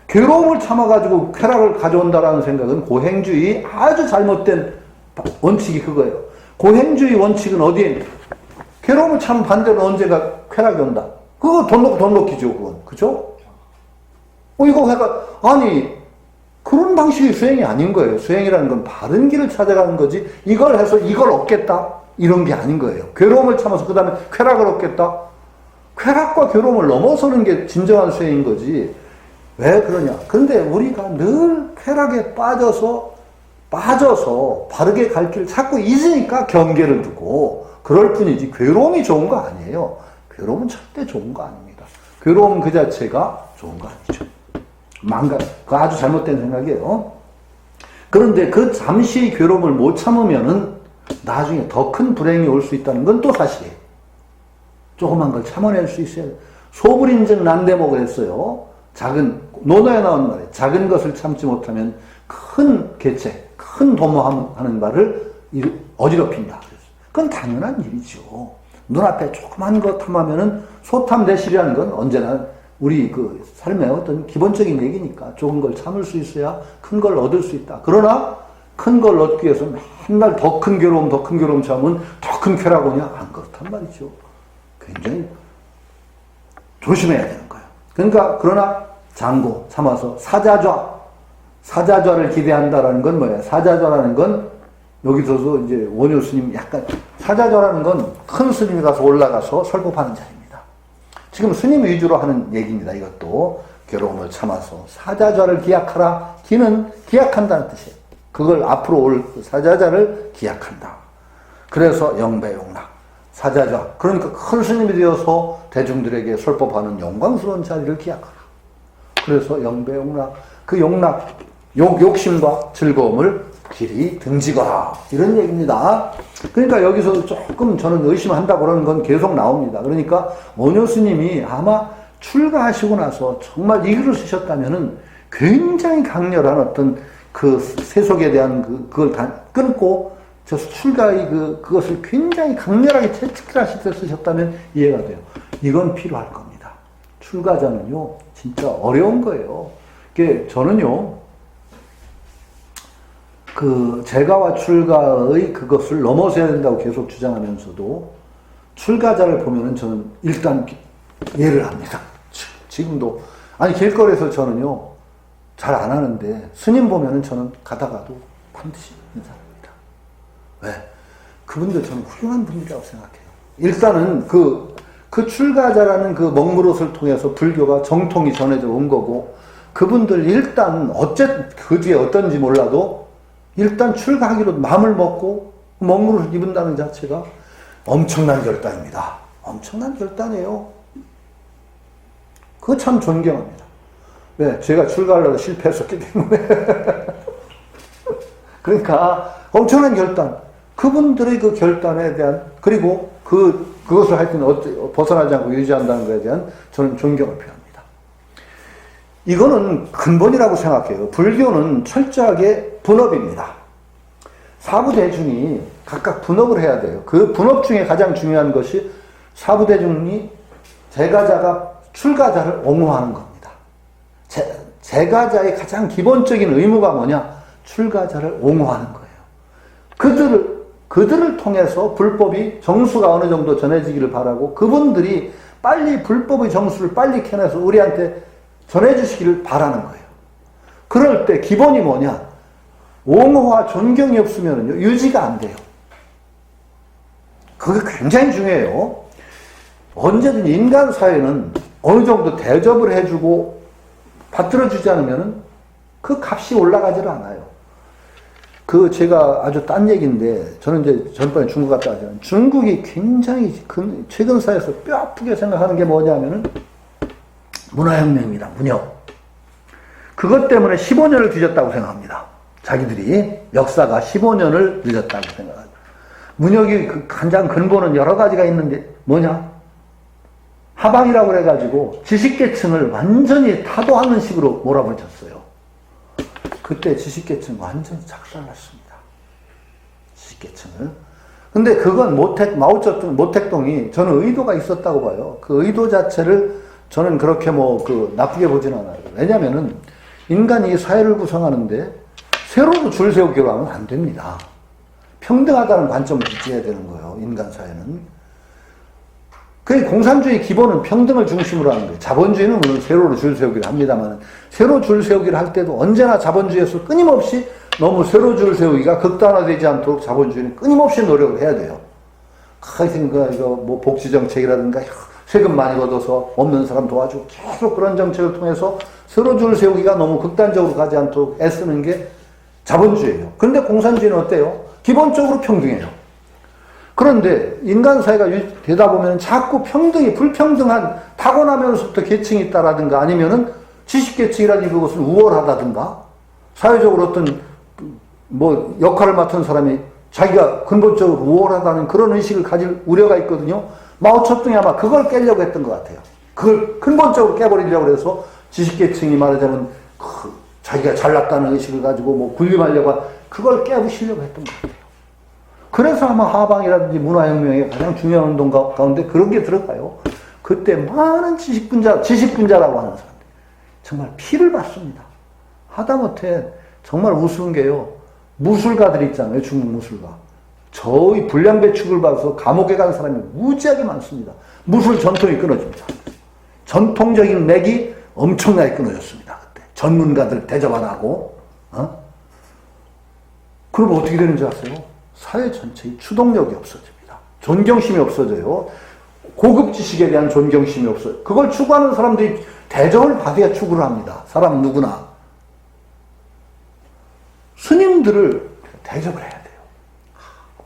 괴로움을 참아가지고 쾌락을 가져온다라는 생각은 고행주의 아주 잘못된 원칙이 그거예요. 고행주의 원칙은 어디에? 괴로움을 참은 반대로 언제가 쾌락이 온다. 그거 돈 놓고 돈 놓기죠, 그건. 그죠? 이거 해가, 아니, 그런 방식의 수행이 아닌 거예요. 수행이라는 건 바른 길을 찾아가는 거지, 이걸 해서 이걸 얻겠다? 이런 게 아닌 거예요. 괴로움을 참아서 그 다음에 쾌락을 얻겠다? 쾌락과 괴로움을 넘어서는 게 진정한 수행인 거지. 왜 그러냐? 근데 우리가 늘 쾌락에 빠져서 바르게 갈 길을 찾고 있으니까 경계를 두고 그럴 뿐이지 괴로움이 좋은 거 아니에요. 괴로움은 절대 좋은 거 아닙니다. 괴로움 그 자체가 좋은 거 아니죠. 그거 아주 잘못된 생각이에요. 그런데 그 잠시의 괴로움을 못 참으면은 나중에 더 큰 불행이 올 수 있다는 건 또 사실이에요. 조그만 걸 참아낼 수 있어야 돼요. 소불인증 난대모 그랬어요. 논어에 나온 말이에요. 작은 것을 참지 못하면 큰 개체, 큰 도모하는 바를 어지럽힌다. 그건 당연한 일이죠. 눈앞에 조그만 거 탐하면은 소탐대실이라는 건 언제나 우리 그 삶의 어떤 기본적인 얘기니까 좋은 걸 참을 수 있어야 큰 걸 얻을 수 있다. 그러나 큰 걸 얻기 위해서 맨날 더 큰 괴로움 참으면 더 큰 쾌락 오냐? 안 그렇단 말이죠. 굉장히 조심해야 되는 거예요. 그러나 장고 참아서 사자좌를 기대한다라는 건 뭐예요? 사자좌라는 건 여기서도 이제 원효 스님 약간 사자좌라는 건 큰 스님이 가서 올라가서 설법하는 자리입니다. 지금 스님 위주로 하는 얘기입니다. 이것도 괴로움을 참아서 사자좌를 기약하라. 기는 기약한다는 뜻이에요. 그걸 앞으로 올 사자좌를 기약한다. 그래서 영배용락 사자좌, 그러니까 큰 스님이 되어서 대중들에게 설법하는 영광스러운 자리를 기약하라. 그래서 영배용락, 그 욕심과 즐거움을 길이 등지거라. 이런 얘기입니다. 그러니까 여기서 조금 저는 의심한다고 그러는 건 계속 나옵니다. 그러니까 원효 스님이 아마 출가하시고 나서 정말 이 글을 쓰셨다면은 굉장히 강렬한 어떤 그 세속에 대한 그걸 다 끊고 저 출가의 그것을 굉장히 강렬하게 채찍질 하실 때 쓰셨다면 이해가 돼요. 이건 필요할 겁니다. 출가자는요, 진짜 어려운 거예요. 저는요, 재가와 출가의 그것을 넘어서야 된다고 계속 주장하면서도 출가자를 보면은 저는 일단 예를 합니다. 지금도. 아니, 길거리에서 저는요, 잘 안 하는데, 스님 보면은 저는 가다가도 반드시 인사합니다. 왜? 그분들 저는 훌륭한 분이라고 생각해요. 일단은 그 출가자라는 그 먹물옷을 통해서 불교가 정통이 전해져 온 거고, 그분들 일단 그 뒤에 어떤지 몰라도 일단 출가하기로 마음을 먹고 먹물을 입은다는 자체가 엄청난 결단입니다. 엄청난 결단이에요. 그거 참 존경합니다. 왜? 제가 출가하려고 실패했었기 때문에. 그러니까 엄청난 결단. 그분들의 그 결단에 대한, 그리고 그것을 하여튼 벗어나지 않고 유지한다는 것에 대한 저는 존경을 표합니다. 이거는 근본이라고 생각해요. 불교는 철저하게 분업입니다. 사부대중이 각각 분업을 해야 돼요. 그 분업 중에 가장 중요한 것이 사부대중이 제가자가 출가자를 옹호하는 겁니다. 제가자의 가장 기본적인 의무가 뭐냐? 출가자를 옹호하는 거예요. 그들을 통해서 불법이 정수가 어느 정도 전해지기를 바라고 그분들이 빨리 불법의 정수를 빨리 캐내서 우리한테 전해주시기를 바라는 거예요. 그럴 때 기본이 뭐냐? 옹호와 존경이 없으면요, 유지가 안 돼요. 그게 굉장히 중요해요. 언제든 인간 사회는 어느 정도 대접을 해주고 받들어주지 않으면 그 값이 올라가질 않아요. 제가 아주 딴 얘기인데, 저는 이제 전번에 중국 갔다 왔잖아요. 중국이 굉장히 최근 사회에서 뼈 아프게 생각하는 게 뭐냐면은 문화혁명입니다. 문혁. 그것 때문에 15년을 뒤졌다고 생각합니다. 자기들이 역사가 15년을 늦었다고 생각합니다. 문혁이 가장 근본은 여러 가지가 있는데 뭐냐? 하방이라고 그래가지고 지식계층을 완전히 타도하는 식으로 몰아붙였어요. 그때 지식계층 완전히 작살났습니다. 지식계층을. 근데 그건 모택동이 저는 의도가 있었다고 봐요. 그 의도 자체를 저는 그렇게 나쁘게 보진 않아요. 왜냐면은 인간이 사회를 구성하는데 세로로 줄 세우기로 하면 안 됩니다. 평등하다는 관점을 지지해야 되는 거예요. 인간 사회는. 그 공산주의 기본은 평등을 중심으로 하는 거예요. 자본주의는 물론 세로로 줄 세우기를 합니다만 세로 줄 세우기를 할 때도 언제나 자본주의에서 끊임없이 너무 세로 줄 세우기가 극단화되지 않도록 자본주의는 끊임없이 노력을 해야 돼요. 복지정책이라든가 세금 많이 걷어서 없는 사람 도와주고 계속 그런 정책을 통해서 세로 줄 세우기가 너무 극단적으로 가지 않도록 애쓰는 게 자본주의예요. 그런데 공산주의는 어때요? 기본적으로 평등해요. 그런데 인간 사회가 되다 보면 자꾸 불평등한 타고나면서부터 계층이 있다라든가 아니면은 지식계층이라든가 그것을 우월하다든가 사회적으로 어떤 역할을 맡은 사람이 자기가 근본적으로 우월하다는 그런 의식을 가질 우려가 있거든요. 마오쩌둥이 아마 그걸 깨려고 했던 것 같아요. 그걸 근본적으로 깨버리려고 해서 지식계층이 말하자면 자기가 잘났다는 의식을 가지고 군림하려고 그걸 깨부시려고 했던 것 같아요. 그래서 아마 하방이라든지 문화혁명의 가장 중요한 운동 가운데 그런 게 들어가요. 그때 많은 지식분자라고 하는 사람들 정말 피를 받습니다. 하다못해 정말 우스운 게요. 무술가들 있잖아요. 중국 무술가. 저희 불량배축을 봐서 감옥에 간 사람이 무지하게 많습니다. 무술 전통이 끊어집니다. 전통적인 맥이 엄청나게 끊어졌습니다. 그때 전문가들 대접 안 하고. 그럼 어떻게 되는지 아세요? 사회 전체의 추동력이 없어집니다. 존경심이 없어져요. 고급 지식에 대한 존경심이 없어요. 그걸 추구하는 사람들이 대접을 받아야 추구를 합니다. 사람 누구나. 스님들을 대접을 해야 돼요.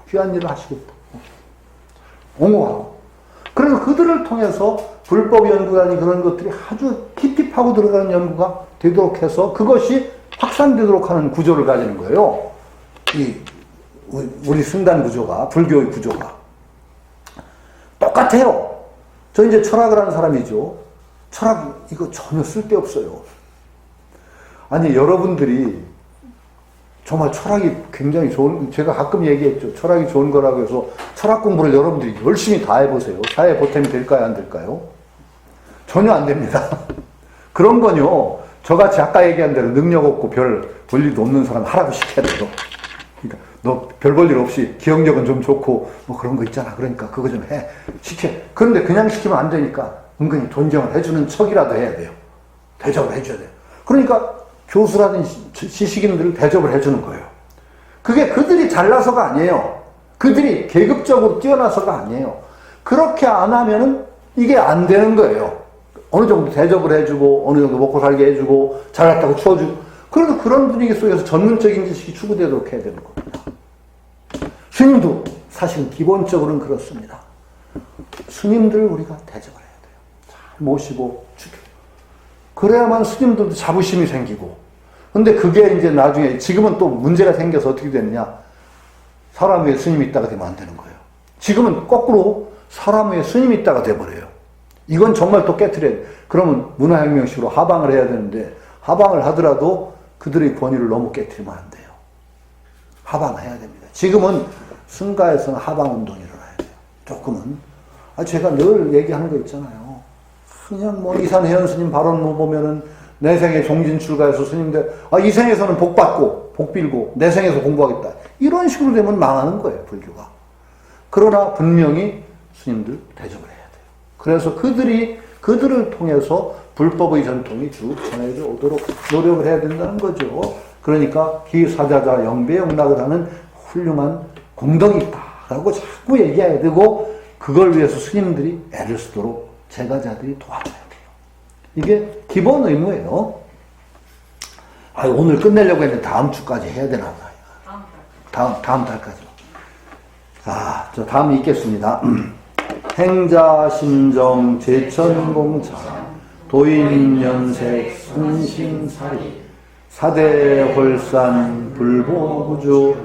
귀한 일을 하시겠다. 옹호하고. 그래서 그들을 통해서 불법 연구라니 그런 것들이 아주 깊이 파고 들어가는 연구가 되도록 해서 그것이 확산되도록 하는 구조를 가지는 거예요. 우리 승단 구조가, 불교의 구조가. 똑같아요. 저 이제 철학을 하는 사람이죠. 철학, 이거 전혀 쓸데없어요. 아니, 여러분들이 정말 철학이 굉장히 제가 가끔 얘기했죠. 철학이 좋은 거라고 해서 철학 공부를 여러분들이 열심히 다 해보세요. 사회에 보탬이 될까요, 안 될까요? 전혀 안 됩니다. 그런 건요, 저같이 아까 얘기한 대로 능력 없고 별 볼일도 없는 사람 하라고 시켜야 돼요. 그러니까 너 별 볼 일 없이 기억력은 좀 좋고 그런 거 있잖아. 그러니까 그거 좀 해. 시켜. 그런데 그냥 시키면 안 되니까 은근히 존경을 해주는 척이라도 해야 돼요. 대접을 해줘야 돼요. 그러니까 교수라는 지식인들을 대접을 해주는 거예요. 그게 그들이 잘나서가 아니에요. 그들이 계급적으로 뛰어나서가 아니에요. 그렇게 안 하면은 이게 안 되는 거예요. 어느 정도 대접을 해주고 어느 정도 먹고 살게 해주고 잘났다고 추워주고 그래도 그런 분위기 속에서 전문적인 지식이 추구되도록 해야 되는 겁니다. 스님도 사실은 기본적으로는 그렇습니다. 스님들을 우리가 대접을 해야 돼요. 잘 모시고 죽여. 그래야만 스님들도 자부심이 생기고. 근데 그게 이제 나중에 지금은 또 문제가 생겨서 어떻게 되느냐. 사람 위에 스님이 있다가 되면 안 되는 거예요. 지금은 거꾸로 사람 위에 스님이 있다가 돼버려요. 이건 정말 또 깨트려야 돼요. 그러면 문화혁명식으로 하방을 해야 되는데 하방을 하더라도 그들의 권위를 너무 깨트리면 안 돼요. 하방해야 됩니다. 지금은 승가에서는 하방운동이 일어나야 돼요. 조금은. 제가 늘 얘기하는 거 있잖아요. 그냥 이산혜연 스님 발언 보면은 내생에 종진출가해서 스님들 이생에서는 복 받고 복 빌고 내생에서 공부하겠다. 이런 식으로 되면 망하는 거예요. 불교가. 그러나 분명히 스님들 대접을 해야 돼요. 그래서 그들을 통해서 불법의 전통이 쭉 전해져 오도록 노력을 해야 된다는 거죠. 그러니까 기사자자 영배영락을 하는 훌륭한 공덕이 있다라고 자꾸 얘기해야 되고 그걸 위해서 스님들이 애를 쓰도록 제가자들이 도와줘야 돼요. 이게 기본 의무예요. 오늘 끝내려고 했는데 다음 주까지 해야 되나 봐요. 다음 달까지. 저 다음 읽겠습니다. 행자심정 제천공차 도인연색 순신사리 사대홀산 불보구주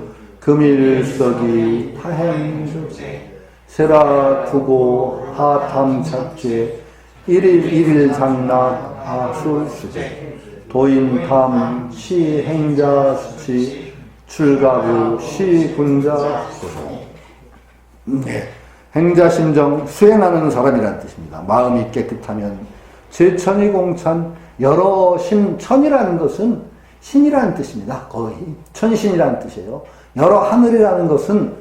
금일석이 타행주제 세라투고 하탐착제 일일 장락 하술수제 도인탐 시행자수치 출가부 시군자소송 네. 행자심정 수행하는 사람이란 뜻입니다. 마음이 깨끗하면 제천이 공천 여러 천이라는 것은 신이라는 뜻입니다. 거의 천신이라는 뜻이에요. 여러 하늘이라는 것은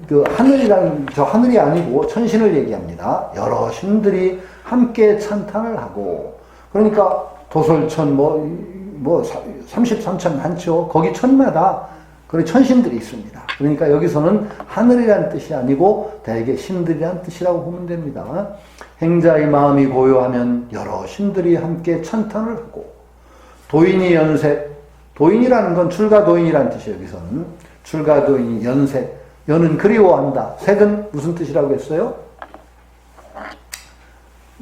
그 하늘이라는 저 하늘이 아니고 천신을 얘기합니다. 여러 신들이 함께 찬탄을 하고 그러니까 도솔천 뭐 33천 많죠. 거기 천마다 그런 천신들이 있습니다. 그러니까 여기서는 하늘이라는 뜻이 아니고 대개 신들이라는 뜻이라고 보면 됩니다. 행자의 마음이 고요하면 여러 신들이 함께 찬탄을 하고 도인이 연색, 도인이라는 건 출가도인이라는 뜻이에요. 여기서는 출가도인이 연색, 연은 그리워한다. 색은 무슨 뜻이라고 했어요?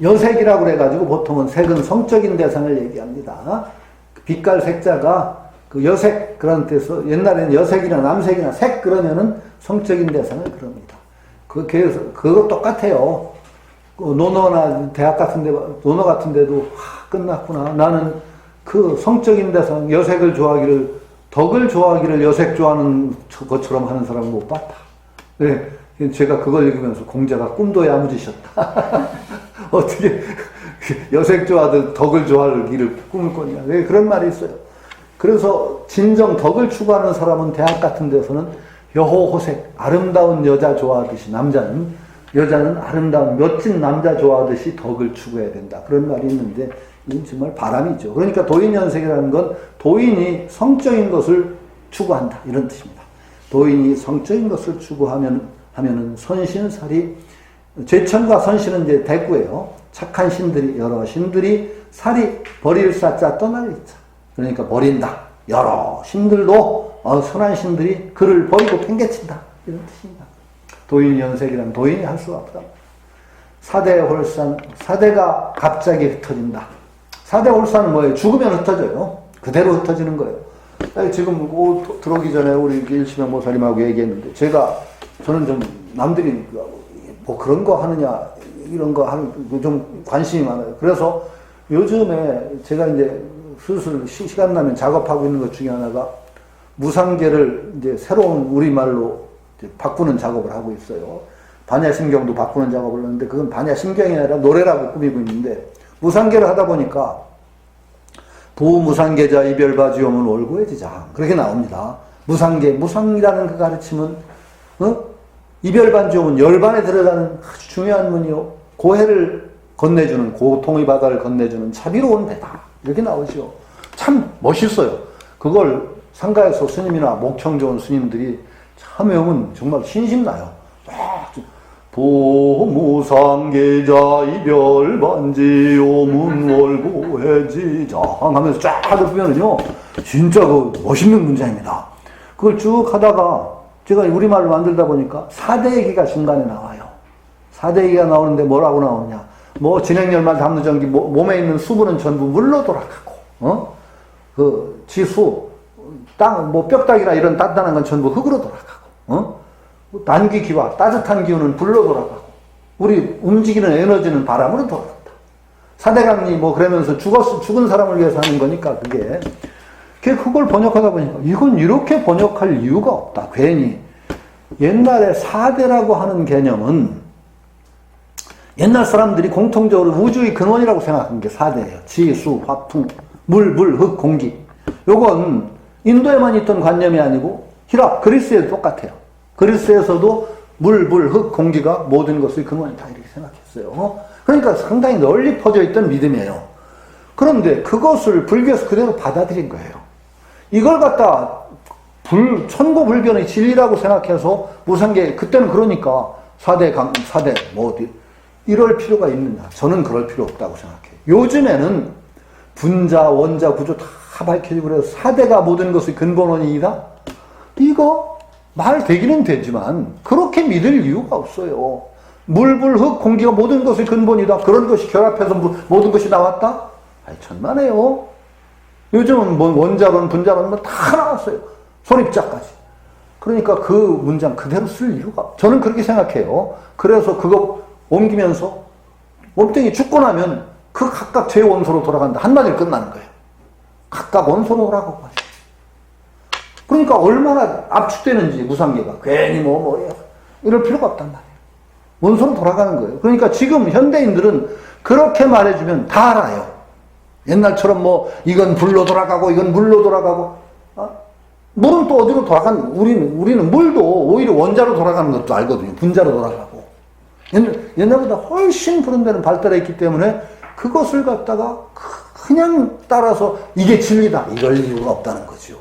여색이라고 그래가지고 보통은 색은 성적인 대상을 얘기합니다. 빛깔 색자가 그 여색 그런 뜻에서 옛날에는 여색이나 남색이나 색 그러면은 성적인 대상을 그럽니다. 그거 똑같아요. 논어나 대학 같은 데, 논어 같은 데도 끝났구나. 나는 그 성적인 대상, 여색을 좋아하기를, 덕을 좋아하기를 여색 좋아하는 것처럼 하는 사람은 못 봤다. 네. 제가 그걸 읽으면서 공자가 꿈도 야무지셨다. 어떻게 여색 좋아하듯 덕을 좋아하기를 꿈을 꿨냐. 네, 그런 말이 있어요. 그래서 진정 덕을 추구하는 사람은 대학 같은 데서는 여호호색, 아름다운 여자 좋아하듯이 여자는 아름다운 멋진 남자 좋아하듯이 덕을 추구해야 된다. 그런 말이 있는데 이건 정말 바람이죠. 그러니까 도인연색이라는 건 도인이 성적인 것을 추구한다. 이런 뜻입니다. 도인이 성적인 것을 추구하면은 선신살이 제천과 선신은 이제 대구예요. 착한 신들이 여러 신들이 살이 버릴 사자 떠날리자. 그러니까 버린다. 여러 신들도 선한 신들이 그를 버리고 팽개친다. 이런 뜻입니다. 도인연색이란 도인이 할 수가 없다. 사대홀산, 사대가 갑자기 흩어진다. 사대홀산은 뭐예요? 죽으면 흩어져요. 그대로 흩어지는 거예요. 지금 들어오기 전에 우리 일시명 모사님하고 얘기했는데 저는 좀 남들이 뭐 그런 거 하느냐 이런 거 하는 좀 관심이 많아요. 그래서 요즘에 제가 이제 슬슬 시간 나면 작업하고 있는 것 중에 하나가 무상계를 이제 새로운 우리말로 이제 바꾸는 작업을 하고 있어요. 반야심경도 바꾸는 작업을 하는데 그건 반야심경이 아니라 노래라고 꾸미고 있는데 무상계를 하다 보니까 부무상계자 이별바지오문 올고해지자 그렇게 나옵니다. 무상계, 무상이라는 그 가르침은 이별반지오문 열반에 들어가는 아주 중요한 문이요. 고해를 건네주는 고통의 바다를 건네주는 자비로운 배다. 이렇게 나오죠. 참 멋있어요. 그걸 상가에서 스님이나 목청 좋은 스님들이 참 외우면 정말 신심나요. 보무상계자 이별반지 오문월고해지장 하면서 쫙 보면은요 진짜 그 멋있는 문장입니다. 그걸 쭉 하다가 제가 우리말로 만들다 보니까 4대 얘기가 중간에 나와요. 4대 얘기가 나오는데 뭐라고 나오느냐. 뭐 진행열만 담루전기 몸에 있는 수분은 전부 물로 돌아가고 그 지수 땅 뭐 뼈다귀나 이런 단단한 건 전부 흙으로 돌아가고 단기 기와 따뜻한 기운은 불로 돌아가고 우리 움직이는 에너지는 바람으로 돌아간다. 4대 강리 뭐 그러면서 죽은 사람을 위해서 하는 거니까 그걸 번역하다 보니까 이건 이렇게 번역할 이유가 없다. 괜히 옛날에 4대라고 하는 개념은 옛날 사람들이 공통적으로 우주의 근원이라고 생각한 게 4대예요. 지, 수, 화, 풍, 물, 흙, 공기. 요건 인도에만 있던 관념이 아니고 히랍, 그리스에도 똑같아요. 그리스에서도 물, 흙, 공기가 모든 것의 근원이다 이렇게 생각했어요. 그러니까 상당히 널리 퍼져 있던 믿음이에요. 그런데 그것을 불교에서 그대로 받아들인 거예요. 이걸 갖다 천고불변의 진리라고 생각해서 무상계 그때는 그러니까 4대 뭐 어디 이럴 필요가 있느냐. 저는 그럴 필요 없다고 생각해요. 요즘에는 분자, 원자, 구조 다 밝혀지고 그래서 4대가 모든 것의 근본원이다? 이거 말 되기는 되지만 그렇게 믿을 이유가 없어요. 물, 흙, 공기가 모든 것의 근본이다. 그런 것이 결합해서 모든 것이 나왔다? 아이, 천만에요. 요즘은 뭐 원자론, 분자론 뭐 다 나왔어요. 손입자까지. 그러니까 그 문장 그대로 쓸 이유가 저는 그렇게 생각해요. 그래서 그거 옮기면서 몸뚱이 죽고 나면 그 각각 제 원소로 돌아간다. 한마디로 끝나는 거예요. 각각 원소로 돌아가고. 그러니까 얼마나 압축되는지 무상계가 괜히 이럴 필요가 없단 말이에요. 원소로 돌아가는 거예요. 그러니까 지금 현대인들은 그렇게 말해주면 다 알아요. 옛날처럼 뭐 이건 불로 돌아가고 이건 물로 돌아가고 물은 또 어디로 우리는 물도 오히려 원자로 돌아가는 것도 알거든요. 분자로 돌아가고. 옛날보다 훨씬 그런 데는 발달했기 때문에 그것을 갖다가 그냥 따라서 이게 진리다. 이럴 이유가 없다는 거죠.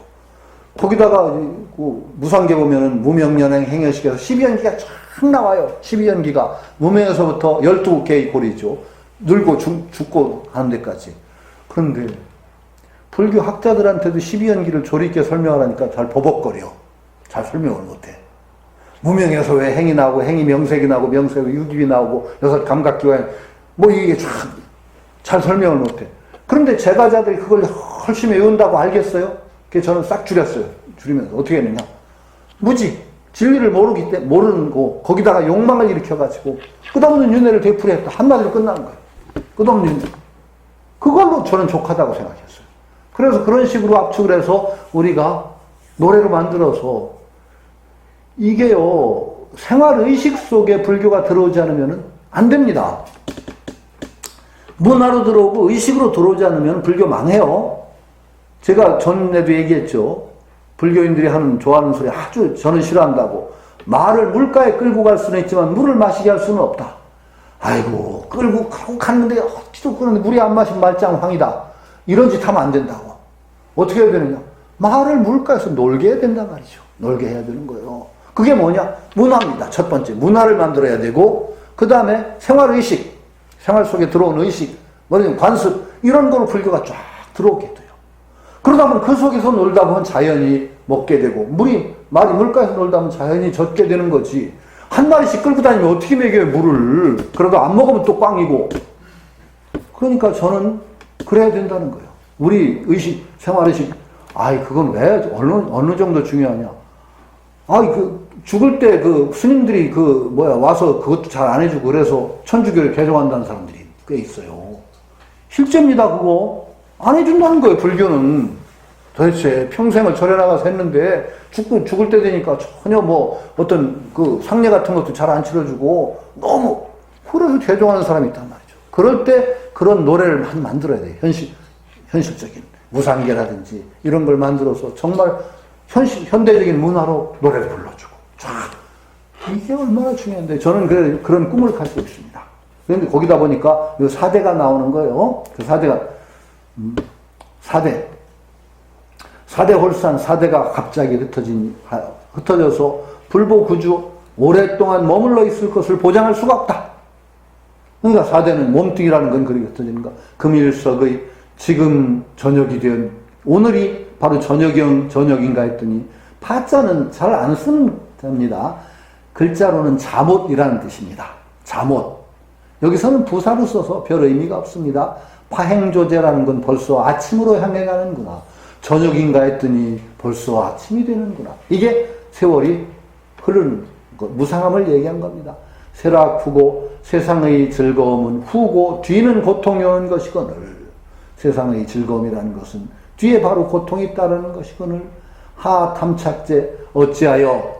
거기다가 무상계 보면은 무명연행 행여식에서 12연기가 쫙 나와요. 12연기가 무명에서부터 12개의 고리죠. 늙고 죽고 하는 데까지. 그런데 불교 학자들한테도 12연기를 조리 있게 설명하라니까 잘 버벅거려. 잘 설명을 못해. 무명에서 왜 행이 나오고 행이 명색이 나오고 명색이 유깁이 나오고 여섯 감각기관 뭐 이게 잘 설명을 못해. 그런데 제가자들이 그걸 훨씬 외운다고 알겠어요? 그래서 저는 싹 줄였어요. 줄이면서 어떻게 했느냐. 무지. 진리를 모르는 거 거기다가 욕망을 일으켜가지고 끝없는 윤회를 되풀이했다. 한마디로 끝나는 거예요. 끝없는 윤회. 그걸로 저는 족하다고 생각했어요. 그래서 그런 식으로 압축을 해서 우리가 노래로 만들어서 이게요, 생활의식 속에 불교가 들어오지 않으면 안 됩니다. 문화로 들어오고 의식으로 들어오지 않으면 불교 망해요. 제가 전에도 얘기했죠. 불교인들이 좋아하는 소리 아주 저는 싫어한다고. 말을 물가에 끌고 갈 수는 있지만 물을 마시게 할 수는 없다. 아이고, 끌고 갔는데 어찌도 그런데 물이 안 마신 말짱황이다. 이런 짓 하면 안 된다고. 어떻게 해야 되느냐? 말을 물가에서 놀게 해야 된단 말이죠. 놀게 해야 되는 거예요. 그게 뭐냐? 문화입니다. 첫 번째. 문화를 만들어야 되고, 그 다음에 생활의식, 생활 속에 들어온 의식, 뭐냐면 관습, 이런 거로 불교가 쫙 들어오게 돼요. 그러다 보면 그 속에서 놀다 보면 자연히 먹게 되고, 말이 물가에서 놀다 보면 자연히 젖게 되는 거지. 한 마리씩 끌고 다니면 어떻게 먹여요, 물을. 그래도 안 먹으면 또 꽝이고. 그러니까 저는 그래야 된다는 거예요. 우리 의식, 생활의식, 그건 왜, 어느 정도 중요하냐. 죽을 때 스님들이 와서 그것도 잘 안 해주고 그래서 천주교를 개종한다는 사람들이 꽤 있어요. 실제입니다, 그거. 안 해준다는 거예요, 불교는. 도대체 평생을 절에 나가서 했는데 죽을 때 되니까 전혀 어떤 상례 같은 것도 잘 안 치러주고 너무 그래서 개종하는 사람이 있단 말이죠. 그럴 때 그런 노래를 많이 만들어야 돼요. 현실적인 무상계라든지 이런 걸 만들어서 정말 현대적인 문화로 노래를 불러주고 이게 얼마나 중요한데 저는 그런 꿈을 가지고 있습니다. 그런데 거기다 보니까 이 4대가 나오는 거예요. 그 4대가 4대 홀산 4대가 갑자기 흩어져서 불보구주 오랫동안 머물러 있을 것을 보장할 수가 없다. 그러니까 4대는 몸뚱이라는 건 그렇게 흩어지는 거. 금일석의 지금 저녁이 된 오늘이 바로 저녁인가 했더니 파자는 잘 안 쓰는 답니다. 글자로는 잠옷이라는 뜻입니다. 잠옷. 여기서는 부사로 써서 별 의미가 없습니다. 파행조제라는 건 벌써 아침으로 향해 가는구나. 저녁인가 했더니 벌써 아침이 되는구나. 이게 세월이 흐르는 것, 무상함을 얘기한 겁니다. 세락후고 세상의 즐거움은 후고 뒤는 고통이 오는 것이거늘. 세상의 즐거움이라는 것은 뒤에 바로 고통이 따르는 것이거늘. 하 탐착제 어찌하여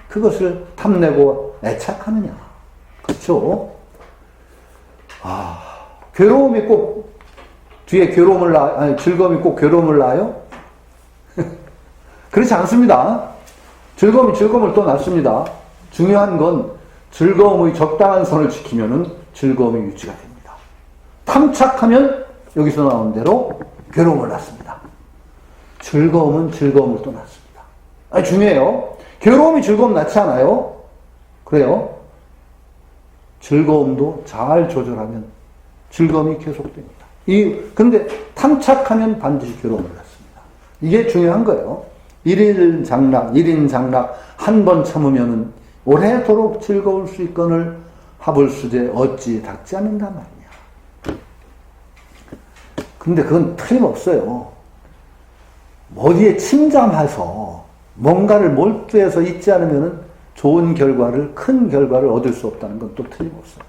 그것을 탐내고 애착하느냐. 그렇죠? 괴로움이 꼭 뒤에 즐거움이 꼭 괴로움을 낳아요? 그렇지 않습니다. 즐거움이 즐거움을 또 낳습니다. 중요한 건 즐거움의 적당한 선을 지키면은 즐거움이 유지가 됩니다. 탐착하면 여기서 나온 대로 괴로움을 낳습니다. 즐거움은 즐거움을 또 낳습니다. 중요해요. 괴로움이 즐거움 낳지 않아요? 그래요? 즐거움도 잘 조절하면 즐거움이 계속됩니다. 근데 탐착하면 반드시 괴로움을 낳습니다. 이게 중요한 거예요. 1인 장락 한 번 참으면은 오래도록 즐거울 수 있거늘 하불수제 어찌 닥지 않는단 말이냐. 근데 그건 틀림없어요. 어디에 침잠해서 뭔가를 몰두해서 있지 않으면은 좋은 결과를, 큰 결과를 얻을 수 없다는 건 또 틀림없어요.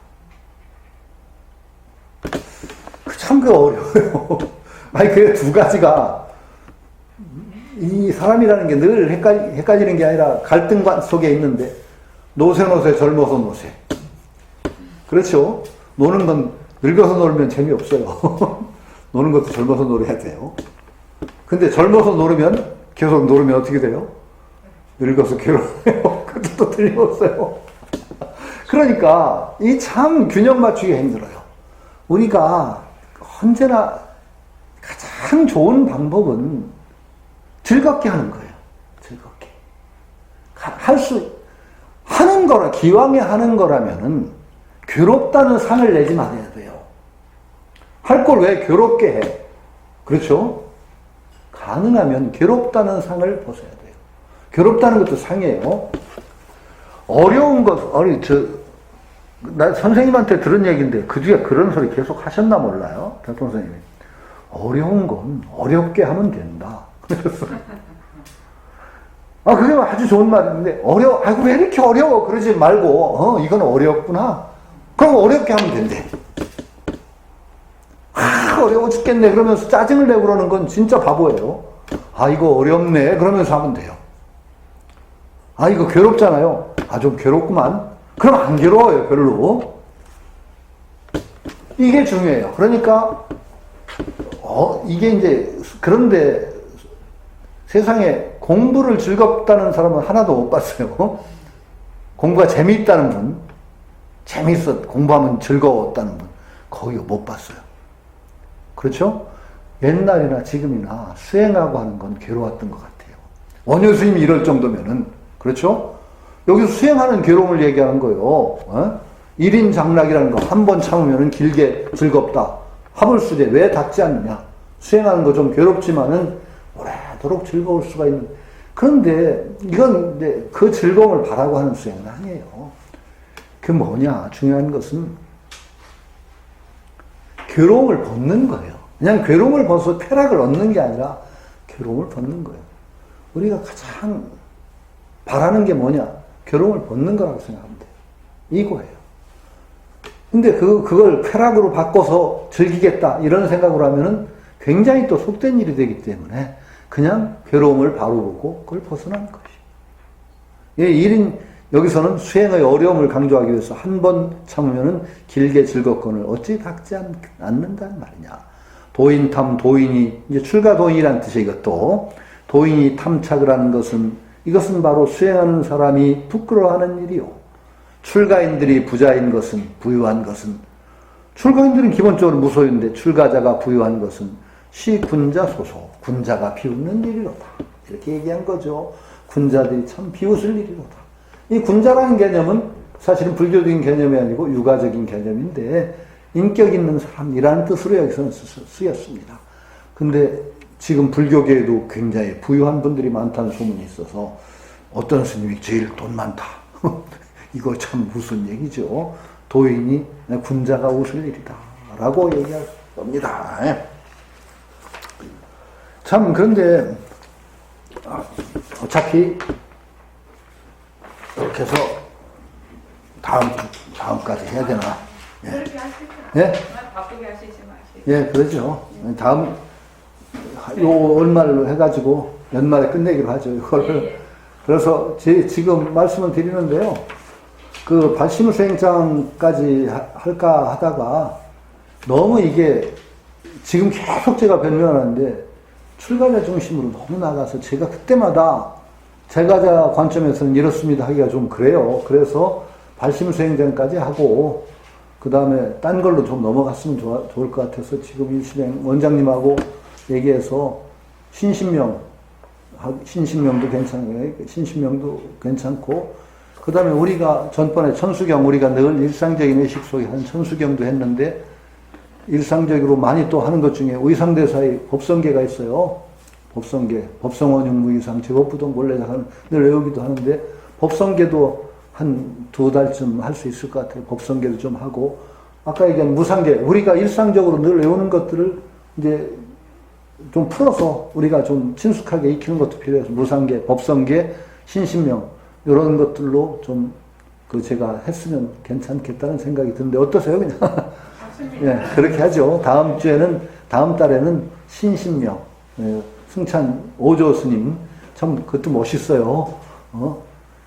참 어려워요. 그 두 가지가, 이 사람이라는 게 늘 헷갈리는 게 아니라 갈등 속에 있는데, 노세 젊어서 노세. 그렇죠? 노는 건 늙어서 놀면 재미없어요. 노는 것도 젊어서 놀아야 돼요. 근데 젊어서 놀으면 계속 놀으면 어떻게 돼요? 늙어서 괴로워요. 그것도 틀림없어요. 그러니까 이 참 균형 맞추기 힘들어요. 우리가 언제나 가장 좋은 방법은 즐겁게 하는 거예요. 즐겁게. 하는 거라, 기왕에 하는 거라면은 괴롭다는 상을 내지 말아야 돼요. 할 걸 왜 괴롭게 해? 그렇죠? 가능하면 괴롭다는 상을 벗어야 돼요. 괴롭다는 것도 상이에요. 어려운 것, 나 선생님한테 들은 얘기인데 그 뒤에 그런 소리 계속 하셨나 몰라요. 대통령 선생님이. 어려운 건 어렵게 하면 된다. 그게 아주 좋은 말인데, 아이고, 왜 이렇게 어려워? 그러지 말고, 이건 어렵구나. 그럼 어렵게 하면 된대. 어려워 죽겠네. 그러면서 짜증을 내고 그러는 건 진짜 바보예요. 이거 어렵네. 그러면서 하면 돼요. 이거 괴롭잖아요. 좀 괴롭구만. 그럼 안 괴로워요, 별로. 이게 중요해요. 그러니까, 이게 이제, 그런데 세상에 공부를 즐겁다는 사람은 하나도 못 봤어요. 공부가 재미있다는 분, 공부하면 즐거웠다는 분, 거의 못 봤어요. 그렇죠? 옛날이나 지금이나 수행하고 하는 건 괴로웠던 것 같아요. 원효 스님이 이럴 정도면은, 그렇죠? 여기서 수행하는 괴로움을 얘기하는 거예요. 1인 장락이라는 거 한 번 참으면 길게 즐겁다. 화불수제 왜 닿지 않느냐? 수행하는 거 좀 괴롭지만은 오래도록 즐거울 수가 있는. 그런데 이건 이제 그 즐거움을 바라고 하는 수행은 아니에요. 그 뭐냐? 중요한 것은 괴로움을 벗는 거예요. 그냥 괴로움을 벗어 쾌락을 얻는 게 아니라 괴로움을 벗는 거예요. 우리가 가장 바라는 게 뭐냐? 괴로움을 벗는 거라고 생각하면 돼요. 이거예요. 근데 그걸 쾌락으로 바꿔서 즐기겠다 이런 생각으로 하면은 굉장히 또 속된 일이 되기 때문에 그냥 괴로움을 바로 보고 그걸 벗어나는 것이에요. 여기서는 수행의 어려움을 강조하기 위해서 한 번 참으면은 길게 즐겁거늘 어찌 닥지 않는다는 말이냐. 도인탐, 도인이, 이제 출가도인이라는 뜻이에요, 이것도. 도인이 탐착을 하는 이것은 바로 수행하는 사람이 부끄러워하는 일이요. 출가인들이 부자인 것은, 부유한 것은, 출가인들은 기본적으로 무소유인데 출가자가 부유한 것은 시군자 소소, 군자가 비웃는 일이로다. 이렇게 얘기한 거죠. 군자들이 참 비웃을 일이로다. 이 군자라는 개념은 사실은 불교적인 개념이 아니고 유가적인 개념인데 인격 있는 사람이라는 뜻으로 여기서는 쓰였습니다. 근데 지금 불교계에도 굉장히 부유한 분들이 많다는 소문이 있어서 어떤 스님이 제일 돈 많다. 이거 참 무슨 얘기죠. 도인이 군자가 웃을 일이다. 라고 얘기할 겁니다. 참 그런데 어차피 이렇게 해서 다음까지 해야 되나? 예? 바쁘게 하시지 마시고. 예, 그러죠. 다음 요 얼마를 해가지고 연말에 끝내기로 하죠. 이거를. 예. 그래서 지금 말씀을 드리는데요. 그 발심수행장까지 할까 하다가 너무 이게 지금 계속 제가 변명하는데 출가자 중심으로 너무 나가서 제가 그때마다 제가자 관점에서는 이렇습니다 하기가 좀 그래요. 그래서 발심수행장까지 하고 그 다음에 딴 걸로 좀 넘어갔으면 좋을 것 같아서 지금 일수행 원장님하고 얘기해서 신신명도 괜찮아요. 신신명도 괜찮고 그 다음에 우리가 전번에 천수경 우리가 늘 일상적인 의식 속에 하는 천수경도 했는데 일상적으로 많이 또 하는 것 중에 의상대사의 법성계가 있어요. 법성계, 법성원흉무이상 제법부동 본래자는 늘 외우기도 하는데 법성계도 한 2달쯤 할 수 있을 것 같아요. 법성계도 좀 하고 아까 얘기한 무상계 우리가 일상적으로 늘 외우는 것들을 이제 좀 풀어서 우리가 좀 친숙하게 익히는 것도 필요해서 무상계, 법성계, 신신명 이런 것들로 좀 제가 했으면 괜찮겠다는 생각이 드는데 어떠세요? 그냥 예, 그렇게 하죠. 다음 달에는 신신명 승찬 오조 스님 참 그것도 멋있어요.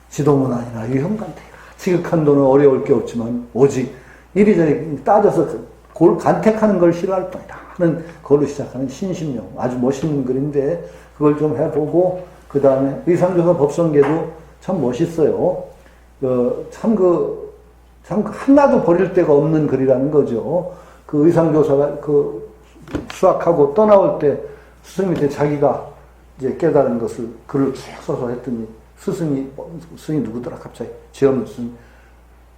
지도문안이나 유형관대 지극한 도는 어려울 게 없지만 오직 이리저리 따져서 간택하는 걸 싫어할 뿐이다 하는 걸로 시작하는 신신명, 아주 멋있는 글인데 그걸 좀 해보고 그 다음에 의상조사 법성계도 참 멋있어요. 참 하나도 버릴 데가 없는 글이라는 거죠. 그 의상조사가 수학하고 떠나올 때 스승한테 자기가 이제 깨달은 것을 글을 쭉 써서 했더니 스승이 누구더라 갑자기 지엄 스승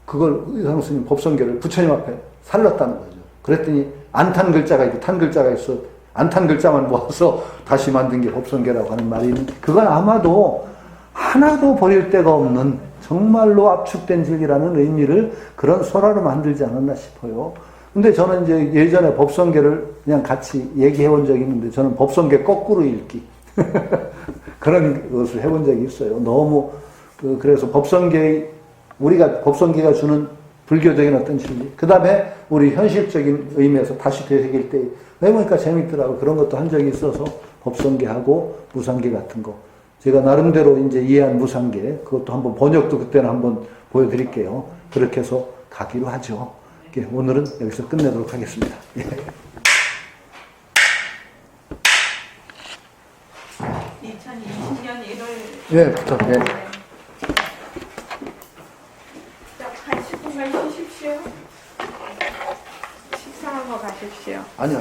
그걸 의상 스님 법성계를 부처님 앞에 살렸다는 거죠. 그랬더니 안 탄 글자가 있고 탄 글자가 있어 안 탄 글자만 모아서 다시 만든 게 법성계라고 하는 말이 있는데 그건 아마도 하나도 버릴 데가 없는 정말로 압축된 질이라는 의미를 그런 소라로 만들지 않았나 싶어요. 근데 저는 이제 예전에 법성계를 그냥 같이 얘기해 본 적이 있는데 저는 법성계 거꾸로 읽기 그런 것을 해본 적이 있어요. 너무 그래서 우리가 법성계가 주는 불교적인 어떤 진리 그 다음에 우리 현실적인 의미에서 다시 되새길 때 해보니까 재밌더라고. 그런 것도 한 적이 있어서 법성계하고 무상계 같은 거 제가 나름대로 이제 이해한 무상계 그것도 한번 번역도 그때는 한번 보여드릴게요. 그렇게 해서 가기로 하죠. 오늘은 여기서 끝내도록 하겠습니다. 예. 2020년 1월. 예, 부터. 예. 한 10분만 쉬십시오. 식사하고 가십시오. 아니.